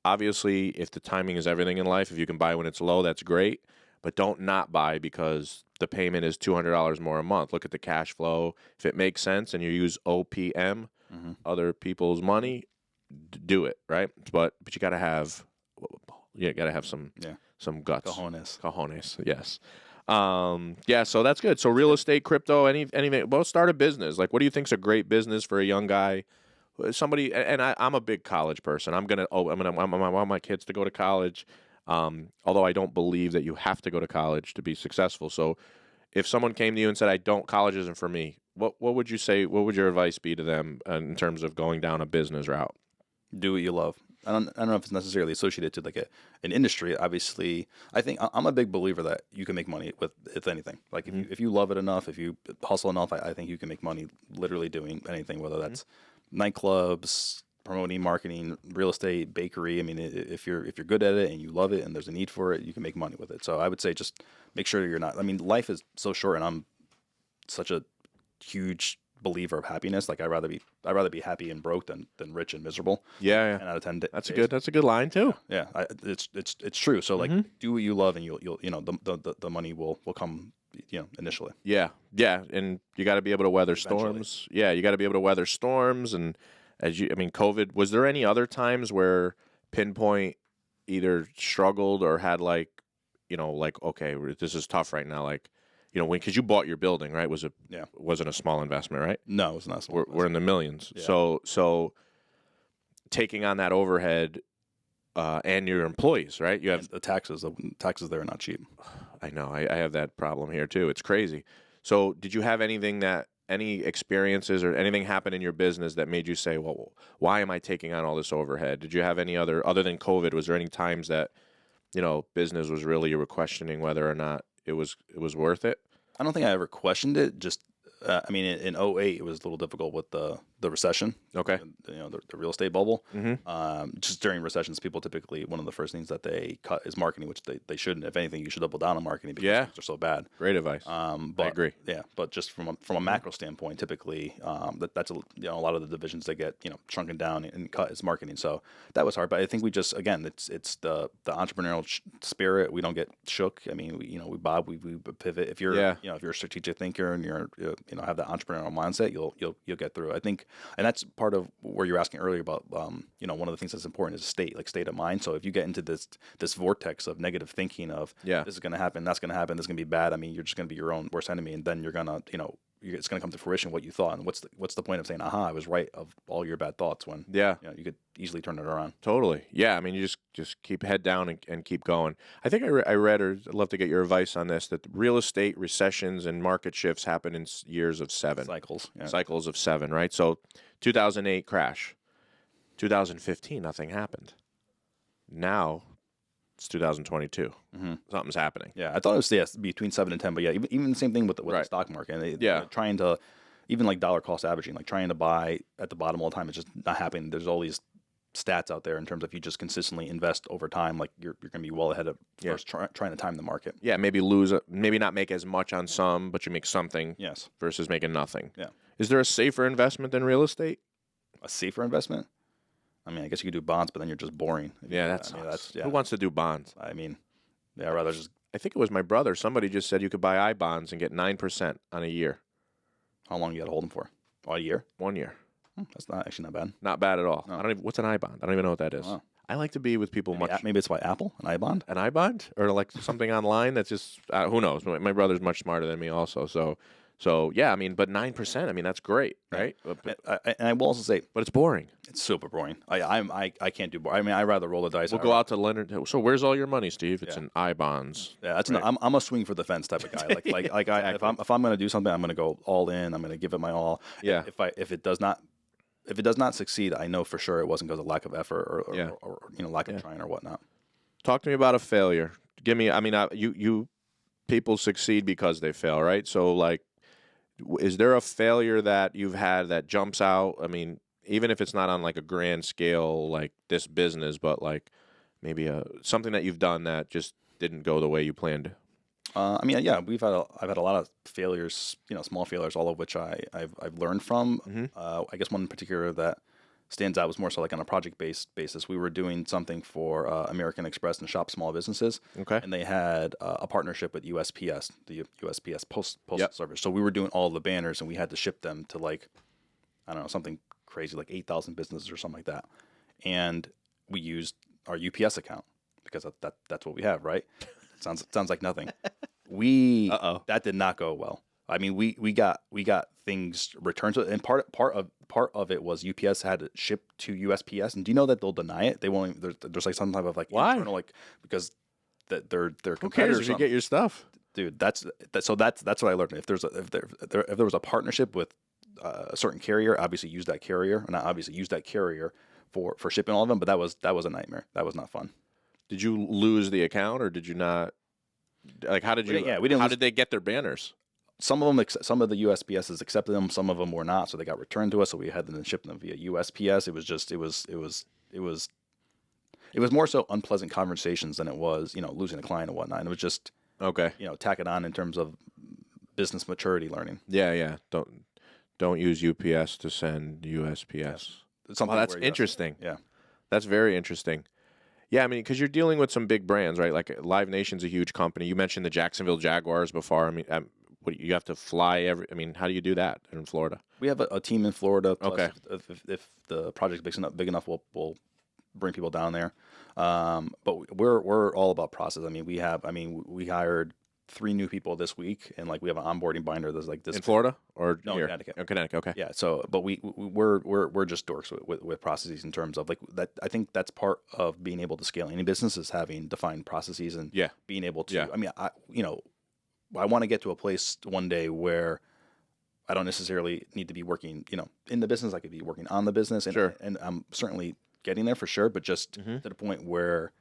Obviously, if the timing is everything in life, if you can buy when it's low, that's great. But don't not buy because the payment is $200 more a month. Look at the cash flow. If it makes sense and you use OPM, other people's money, do it, right? But you got to have some guts. Cojones, yes. So that's good. So real estate, crypto, anything. Well, start a business. What do you think's a great business for a young guy? Somebody, and I'm a big college person. I want my kids to go to college. Although I don't believe that you have to go to college to be successful. So if someone came to you and said, college isn't for me, what would you say? What would your advice be to them in terms of going down a business route? Do what you love. I don't know if it's necessarily associated to an industry. Obviously, I think I'm a big believer that you can make money with anything. If you love it enough, if you hustle enough, I think you can make money literally doing anything, whether that's nightclubs, promoting, marketing, real estate, bakery. I mean, if you're good at it and you love it and there's a need for it, you can make money with it. So I would say just make sure you're not. I mean, life is so short, and I'm such a huge believer of happiness. I'd rather be happy and broke than rich and miserable. Yeah. 10 out of 10 days. That's a good line too. Yeah. It's true. So do what you love, and you'll the money will come initially. Yeah. And you got to be able to weather storms. Yeah, you got to be able to weather storms. And COVID. Was there any other times where Pinpoint either struggled or had okay, this is tough right now, because you bought your building, right? Wasn't a small investment, right? No, it's not small. We're in the millions. Yeah. So taking on that overhead and your employees, right? You have the taxes. The taxes there are not cheap. I know. I have that problem here too. It's crazy. So did you have any experiences or anything happen in your business that made you say, well, why am I taking on all this overhead? Did you have any other than COVID, was there any times that, business was really, you were questioning whether or not it was worth it? I don't think I ever questioned it. Just, in 2008, it was a little difficult with the recession. Okay. The real estate bubble. Mm-hmm. Just during recessions, people typically, one of the first things that they cut is marketing, which they shouldn't. If anything, you should double down on marketing because things are so bad. Great advice. But, I agree. Yeah, but just from a macro standpoint, typically, that's a lot of the divisions that get shrunken down and cut is marketing. So that was hard. But I think we just, again, it's the entrepreneurial spirit. We don't get shook. I mean, we bob, we pivot. If you're if you're a strategic thinker and you're have that entrepreneurial mindset, you'll get through. I think. And that's part of where you're asking earlier about, one of the things that's important is state of mind. So if you get into this vortex of negative thinking of this is going to happen, that's going to happen, this is going to be bad. I mean, you're just going to be your own worst enemy, and then you're going to, it's going to come to fruition what you thought. And what's the point of saying, aha, I was right of all your bad thoughts when you could easily turn it around. Totally. Yeah. I mean, you just keep head down and keep going. I think I read, or I'd love to get your advice on this, that real estate recessions and market shifts happen in years of 7. Cycles of 7, right? So 2008 crash, 2015, nothing happened. Now it's 2022. Mm-hmm. Something's happening. Yeah. I thought it was between 7 and 10, but even the same thing with the stock market. And trying to, even like dollar cost averaging, like trying to buy at the bottom all the time, it's just not happening. There's all these stats out there in terms of you just consistently invest over time, like you're going to be well ahead of first trying to time the market. Yeah, maybe not make as much on some, but you make something versus making nothing. Yeah. Is there a safer investment than real estate? A safer investment? I mean, I guess you could do bonds, but then you're just boring. That's who wants to do bonds? I mean, I'd rather just. I think it was my brother. Somebody just said you could buy I bonds and get 9% on a year. How long you got to hold them for? A year? 1 year. That's not bad. Not bad at all. No. I don't even. What's an I bond? I don't even know what that is. Oh. I like to be with people Maybe it's by Apple, an I bond. An I bond, or like something online that's just who knows. My brother's much smarter than me, also. So yeah, I mean, but 9%. I mean, that's great, right? And I will also say, but it's boring. It's super boring. I can't do boring. I mean, I rather roll the dice. We'll go out to Leonard. So where's all your money, Steve? It's in I bonds. Yeah, that's right. I'm a swing for the fence type of guy. If I'm going to do something, I'm going to go all in. I'm going to give it my all. Yeah. If it does not succeed, I know for sure it wasn't because of lack of effort or lack of trying or whatnot. Talk to me about a failure. Give me. I mean, you people succeed because they fail, right? So like, is there a failure that you've had that jumps out? I mean, even if it's not on like a grand scale like this business, but like maybe something that you've done that just didn't go the way you planned. I've had a lot of failures, small failures, all of which I've learned from. Mm-hmm. I guess one in particular that stands out was more so like on a project-based basis. We were doing something for American Express and Shop Small Businesses. Okay. And they had a partnership with USPS, the USPS Postal Service. So we were doing all the banners, and we had to ship them to like, I don't know, something crazy, like 8,000 businesses or something like that. And we used our UPS account because that's what we have, right? Sounds like nothing. That did not go well. I mean, we got things returned to it, and part of it was UPS had to ship to USPS, and do you know that they'll deny it? They won't. There's like some type of like why? Internal, like because they're who cares if you get your stuff, dude? That's what I learned. If there was a partnership with a certain carrier, obviously use that carrier, and I obviously use that carrier for shipping all of them. But that was a nightmare. That was not fun. Did you lose the account, or did you not? Like, how did you? We didn't. How did they get their banners? Some of the USPSs accepted them. Some of them were not, so they got returned to us. So we had to ship them via USPS. It was more so unpleasant conversations than it was, losing a client and whatnot. And it was just tack it on in terms of business maturity learning. Yeah. Don't use UPS to send USPS. That's interesting. Yeah, that's very interesting. Yeah, I mean, because you're dealing with some big brands, right? Like Live Nation's a huge company. You mentioned the Jacksonville Jaguars before. I mean, you have to fly how do you do that in Florida? We have a team in Florida. Okay. If the project is big enough, we'll bring people down there. But we're all about process. I mean, we hired 3 new people this week, and like we have an onboarding binder that's like this. In Florida or No, here? Connecticut. Oh, Connecticut. Okay. Yeah. So, but we're just dorks with processes in terms of like that. I think that's part of being able to scale any business is having defined processes and being able to. Yeah. I mean, I want to get to a place one day where I don't necessarily need to be working, in the business. I could be working on the business, and Sure. and I'm certainly getting there for sure. But just to the point where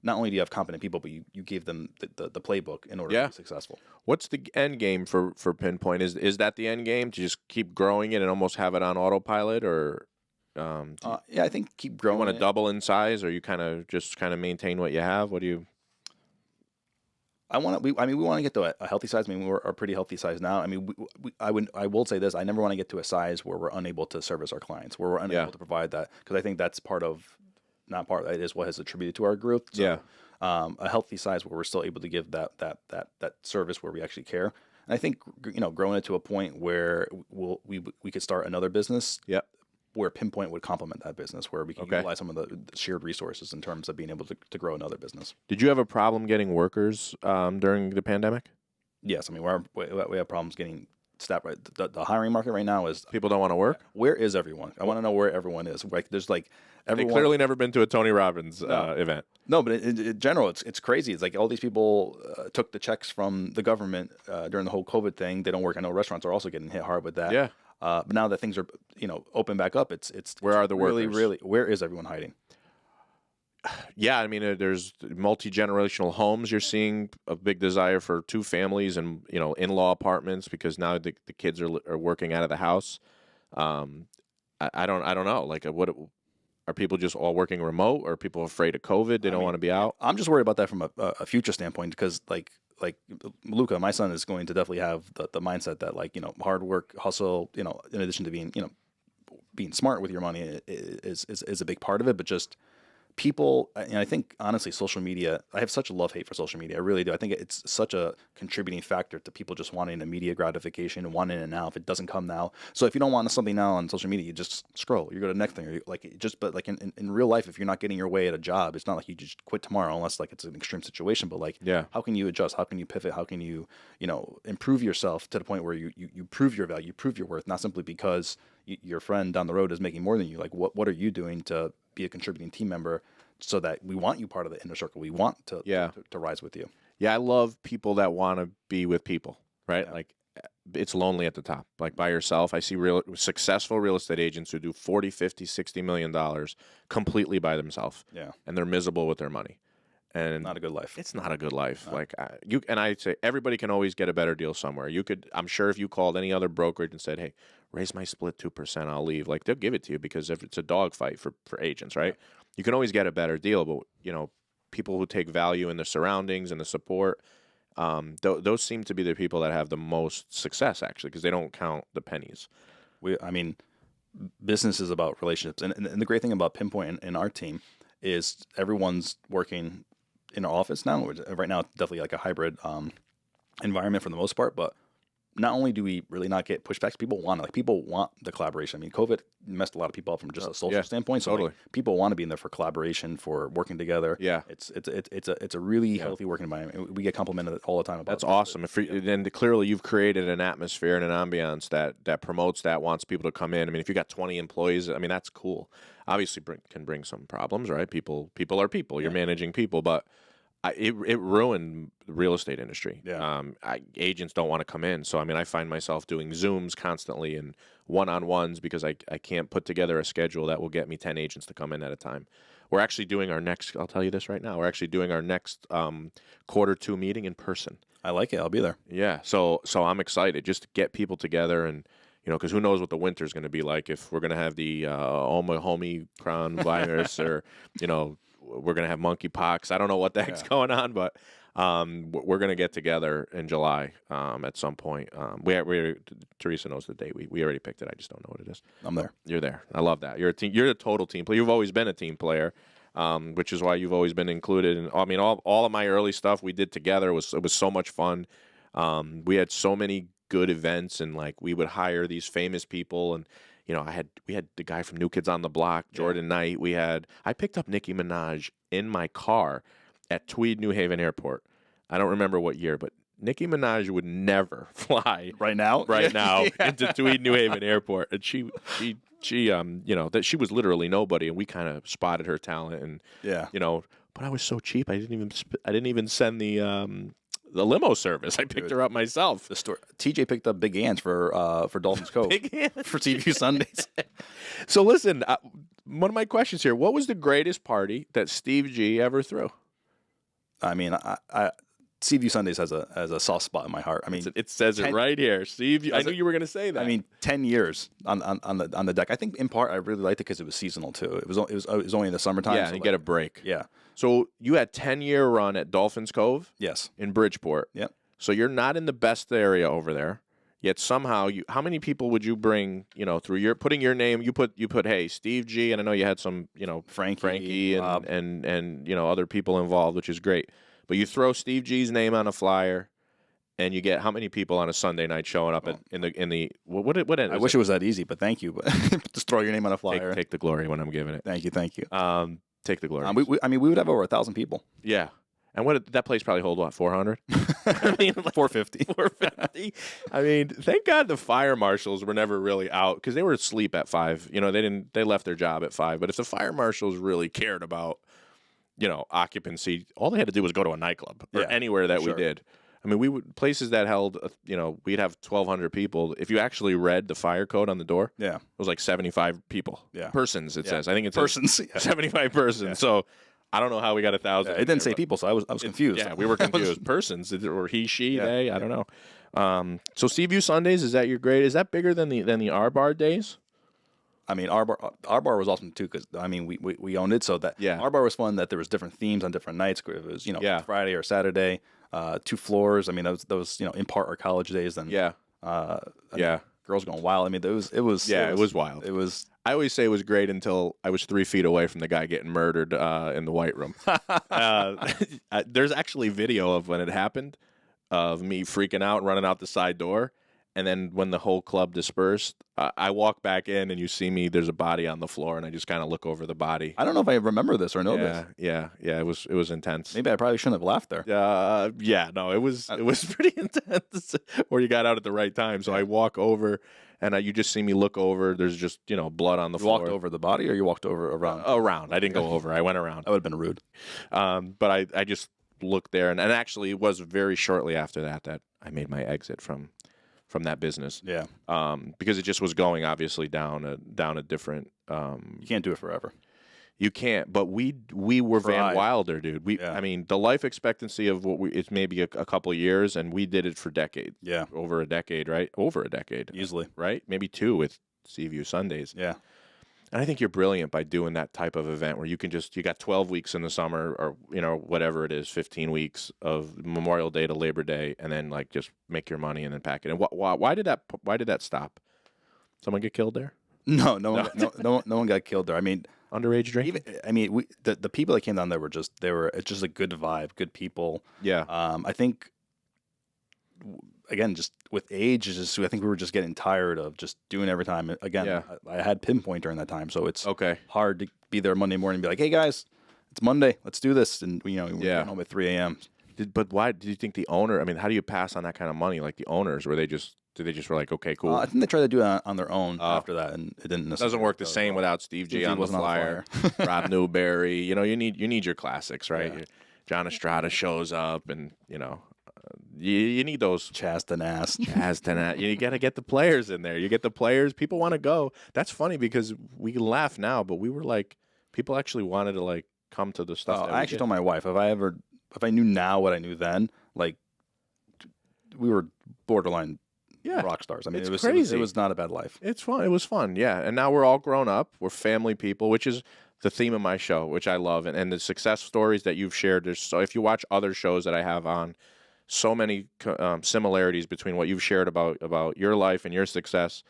not only do you have competent people, but you give them the playbook in order to be successful. What's the end game for Pinpoint? Is that the end game to just keep growing it and almost have it on autopilot, or I think keep growing. you want to double in size, or you kind of maintain what you have? What do you? We want to get to a healthy size. I mean, we're a pretty healthy size now. I mean, I will say this: I never want to get to a size where we're unable to service our clients, where we're unable to provide that, because I think that's it is what has attributed to our growth. So, a healthy size where we're still able to give that service where we actually care. And I think growing it to a point where we could start another business. Where Pinpoint would complement that business, where we can utilize some of the shared resources in terms of being able to grow another business. Did you have a problem getting workers during the pandemic? Yes, I mean we have problems getting staff. Right, the hiring market right now is People don't want to work. Where is everyone? I want to know where everyone is. Like there's like everyone. They clearly never been to a Tony Robbins event. No, but in general, it's crazy. It's like all these people took the checks from the government during the whole COVID thing. They don't work. I know restaurants are also getting hit hard with that. Yeah. But now that things are open back up, it's Where are the really, workers? really, where is everyone hiding? Yeah, I mean, there's multi-generational homes. You're seeing a big desire for 2 families and in-law apartments, because now the kids are working out of the house. I don't know. Like, what are people just all working remote, or are people afraid of COVID? They don't want to be out. I'm just worried about that from a future standpoint, because like Luca, my son, is going to definitely have the mindset that hard work, hustle, in addition to being smart with your money is a big part of it, but just people, and I think honestly, social media, I have such a love-hate for social media. I really do. I think it's such a contributing factor to people just wanting immediate gratification and wanting it now if it doesn't come now. So if you don't want something now on social media, you just scroll. You go to the next thing, or but like in real life, if you're not getting your way at a job, it's not like you just quit tomorrow unless like it's an extreme situation. But how can you adjust? How can you pivot? How can you improve yourself to the point where you prove your value, you prove your worth, not simply because your friend down the road is making more than you. Like what are you doing to be a contributing team member, so that we want you part of the inner circle. We want to rise with you. Yeah, I love people that want to be with people, right? Yeah. Like, it's lonely at the top, like by yourself. I see successful real estate agents who do 40, 50, 60 million dollars completely by themselves. Yeah. And they're miserable with their money. And not a good life. It's not a good life. No. Like I say, everybody can always get a better deal somewhere. I'm sure if you called any other brokerage and said, "Hey, raise my split 2%, I'll leave," like they'll give it to you, because if it's a dogfight for agents, right? Yeah. You can always get a better deal, but people who take value in the surroundings and the support, those seem to be the people that have the most success, actually, because they don't count the pennies. Business is about relationships, and the great thing about Pinpoint and our team is everyone's working in our office now. Right now, it's definitely like a hybrid environment for the most part. But not only do we really not get pushbacks, people want it. Like, people want the collaboration. I mean, COVID messed a lot of people up from just a social standpoint. So totally. People want to be in there for collaboration, for working together. Yeah, it's a really healthy working environment. We get complimented all the time about. That's awesome. Then clearly you've created an atmosphere and an ambiance that promotes that, wants people to come in. I mean, if you got 20 employees, I mean, that's cool. Obviously, can bring some problems, right? People are people. You're managing people, but it ruined the real estate industry. Yeah. Agents don't want to come in. So, I mean, I find myself doing Zooms constantly and one-on-ones, because I can't put together a schedule that will get me 10 agents to come in at a time. We're actually doing our next, I'll tell you this right now, we're actually doing our next Q2 meeting in person. I like it. I'll be there. Yeah. So I'm excited just to get people together, and because who knows what the winter's going to be like, if we're going to have the Omicron virus or, we're going to have monkeypox. I don't know what the heck's going on, but we're going to get together in July at some point. Teresa knows the date. We already picked it. I just don't know what it is. I'm there. You're there. I love that. You're a total team player. You've always been a team player, which is why you've always been included. And I mean, all of my early stuff we did together it was so much fun. We had so many good events, and like we would hire these famous people, and we had the guy from New Kids on the Block, Jordan Knight. I picked up Nicki Minaj in my car at Tweed New Haven Airport. I don't remember what year, but Nicki Minaj would never fly Right now? into Tweed, New Haven Airport. And she that she was literally nobody, and we kind of spotted her talent, and but I was so cheap. I didn't even send the limo service. I picked her up myself. The store. TJ picked up big hands for Dolphins Cove. Big hands for CVU Sundays. So listen, one of my questions here: what was the greatest party that Steve G ever threw? I mean, I CVU Sundays has a soft spot in my heart. I mean, it says it right here, Steve. I knew you were going to say that. I mean, 10 years on the deck. I think in part I really liked it because it was seasonal too. It was only in the summertime. Yeah, so and you get a break. Yeah. So you had 10-year run at Dolphins Cove. Yes. In Bridgeport. Yep. So you're not in the best area over there. Yet somehow how many people would you bring, through your putting your name, you put hey, Steve G, and I know you had some, Frankie and other people involved, which is great. But you throw Steve G's name on a flyer, and you get how many people on a Sunday night showing up in the what end? I wish it was that easy, but thank you. But just throw your name on a flyer. Take the glory when I'm giving it. Thank you. Take the glory. We would have over 1,000 people. Yeah. And what that place probably hold 400? I mean, 450. 450. I mean, thank God the fire marshals were never really out because they were asleep at 5. They left their job at 5. But if the fire marshals really cared about, occupancy, all they had to do was go to a nightclub or anywhere that we did. I mean, places that held, we'd have 1,200 people. If you actually read the fire code on the door, it was like 75 people. Yeah. Persons, it says. I think it says persons. 75 persons. Yeah. So I don't know how we got 1,000. It didn't say people, so I was confused. Yeah, we were confused. Persons, or he, she, they. I don't know. So Seaview Sundays, is that your grade? Is that bigger than the R Bar days? I mean, our bar was awesome too because we owned it, so that our bar was fun. That there was different themes on different nights. It was Friday or Saturday, 2 floors. I mean, those in part our college days. Then girls going wild. I mean, it was wild. It was. I always say it was great until I was 3 feet away from the guy getting murdered in the White Room. There's actually video of when it happened, of me freaking out, running out the side door. And then when the whole club dispersed, I walk back in and you see me, there's a body on the floor, and I just kind of look over the body. I don't know if I remember this or know this. Yeah, it was intense. Maybe I probably shouldn't have laughed there. It was pretty intense where you got out at the right time. So I walk over, and you just see me look over. There's just, blood on the floor. You walked over the body, or you walked over around? Around. I didn't go over. I went around. That would have been rude. But I just looked there, and actually it was very shortly after that I made my exit from that business. Yeah. Because it just was going obviously down a different. You can't do it forever. You can't. But we were Van Wilder, dude. I mean, the life expectancy of it's maybe a couple of years, and we did it for decades. Yeah. Over a decade, right? Over a decade, easily. Right? Maybe 2 with Seaview Sundays. Yeah. And I think you're brilliant by doing that type of event where you got 12 weeks in the summer, or whatever it is, 15 weeks of Memorial Day to Labor Day, and then just make your money and then pack it. And why did that stop? Someone get killed there? No one got killed there. I mean, underage drinking. The people that came down there it's just a good vibe, good people. Yeah. I think. Again, just with age, I think we were just getting tired of just doing every time. Again, I had Pinpoint during that time, so it's hard to be there Monday morning and be like, "Hey guys, it's Monday, let's do this." And we're getting home at 3 a.m. But why did you think the owner? I mean, how do you pass on that kind of money? Like the owners, were they just were like, "Okay, cool"? I think they tried to do it on their own after that, and it didn't. It doesn't work the same without Steve G on the flyer. Rob Newberry, you need your classics, right? Yeah. John Estrada shows up, and You need those Chaz Tanaz. You got to get the players in there. You get the players. People want to go. That's funny because we laugh now, but we were like, people actually wanted to come to the stuff. I actually told my wife if I knew now what I knew then, we were borderline rock stars. I mean, it was crazy. It was not a bad life. It's fun. It was fun. Yeah. And now we're all grown up. We're family people, which is the theme of my show, which I love, and the success stories that you've shared. So if you watch other shows that I have on. So many similarities between what you've shared about your life and your success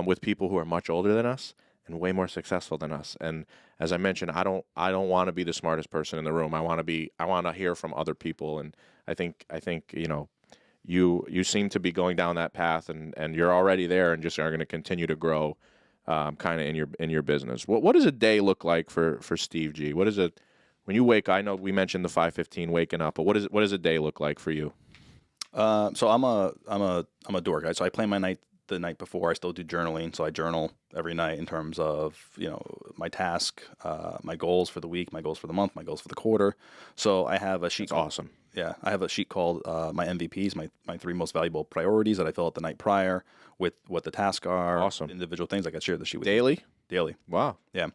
with people who are much older than us and way more successful than us. And as I mentioned, I don't want to be the smartest person in the room. I want to hear from other people. And I think you seem to be going down that path, and you're already there, and just are going to continue to grow, kind of in your business. What does a day look like for Steve G? What is it? When you wake, I know we mentioned the 5:15 waking up, but what does a day look like for you? So I'm a door guy. So I plan my night the night before. I still do journaling. So I journal every night in terms of, my task, my goals for the week, my goals for the month, my goals for the quarter. So I have a sheet. That's awesome. Yeah, I have a sheet called my MVPs, my 3 most valuable priorities that I fill out the night prior with what the tasks are. Awesome. Individual things. I can share the sheet with Daily? you. Daily. Wow. Yeah.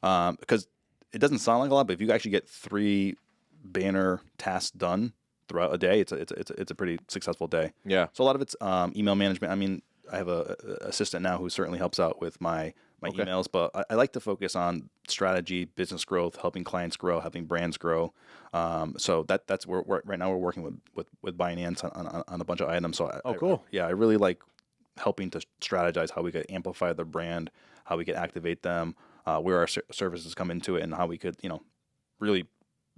Because it doesn't sound like a lot, but if you actually get 3 banner tasks done throughout a day, it's a pretty successful day. Yeah. So a lot of it's email management. I mean, I have a assistant now who certainly helps out with my emails, but I like to focus on strategy, business growth, helping clients grow, helping brands grow. So that's where right now we're working with Binance on a bunch of items. So cool. I really like helping to strategize how we could amplify the brand, how we could activate them, where our services come into it, and how we could really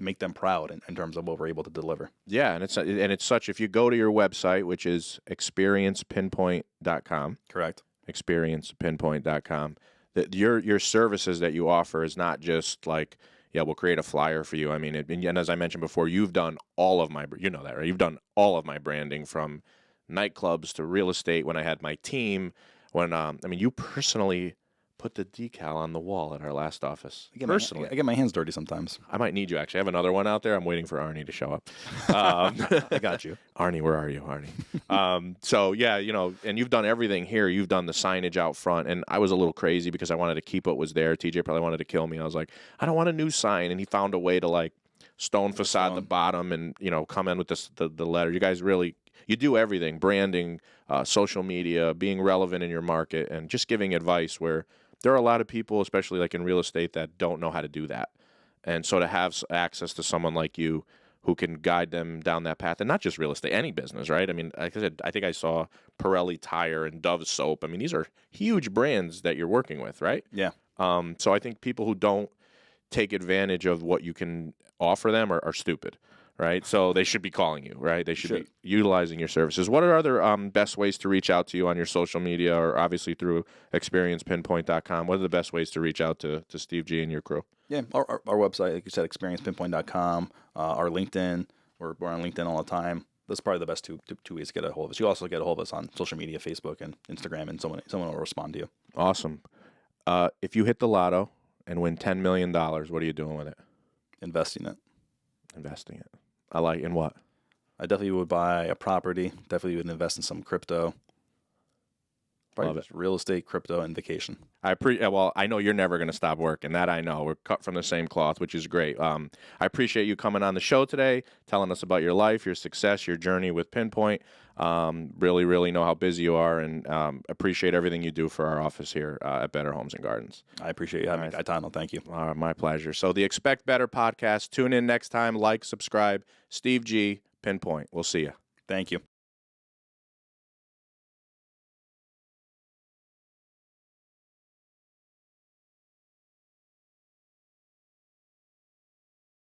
make them proud in terms of what we're able to deliver. Yeah, and it's such, if you go to your website, which is experiencepinpoint.com. Correct. Experiencepinpoint.com. That your services that you offer is not just like, yeah, we'll create a flyer for you. I mean, and as I mentioned before, you've done all of my, you know that, right? You've done all of my branding, from nightclubs to real estate. When I had my team, you personally put the decal on the wall at our last office. I Personally. get my hands dirty sometimes. I might need you, actually. I have another one out there. I'm waiting for Arnie to show up. I got you. Arnie, where are you, Arnie? So, yeah, and you've done everything here. You've done the signage out front. And I was a little crazy because I wanted to keep what was there. TJ probably wanted to kill me. I was like, I don't want a new sign. And he found a way to, stone facade the bottom and, come in with the letter. You guys really, you do everything. Branding, social media, being relevant in your market, and just giving advice where there are a lot of people, especially in real estate, that don't know how to do that. And so to have access to someone like you who can guide them down that path, and not just real estate, any business, right? I mean, like I said, I think I saw Pirelli Tire and Dove Soap. I mean, these are huge brands that you're working with, right? Yeah. So I think people who don't take advantage of what you can offer them are stupid, right? So they should be calling you, right? They should be utilizing your services. What are other best ways to reach out to you on your social media, or obviously through experiencepinpoint.com? What are the best ways to reach out to Steve G and your crew? Yeah, our website, like you said, experiencepinpoint.com, our LinkedIn. We're on LinkedIn all the time. That's probably the best two ways to get a hold of us. You also get a hold of us on social media, Facebook and Instagram, and someone will respond to you. Awesome. If you hit the lotto and win $10 million, what are you doing with it? Investing it. I like, in what? I definitely would buy a property. Definitely would invest in some crypto. Probably Love it. real estate, crypto, and vacation. Well, I know you're never going to stop working. That I know. We're cut from the same cloth, which is great. I appreciate you coming on the show today, telling us about your life, your success, your journey with Pinpoint. Really, really know how busy you are, and appreciate everything you do for our office here at Better Homes and Gardens. I appreciate you having me, Gaetano. Thank you. My pleasure. So the Expect Better podcast. Tune in next time. Like, subscribe. Steve G, Pinpoint. We'll see you. Thank you.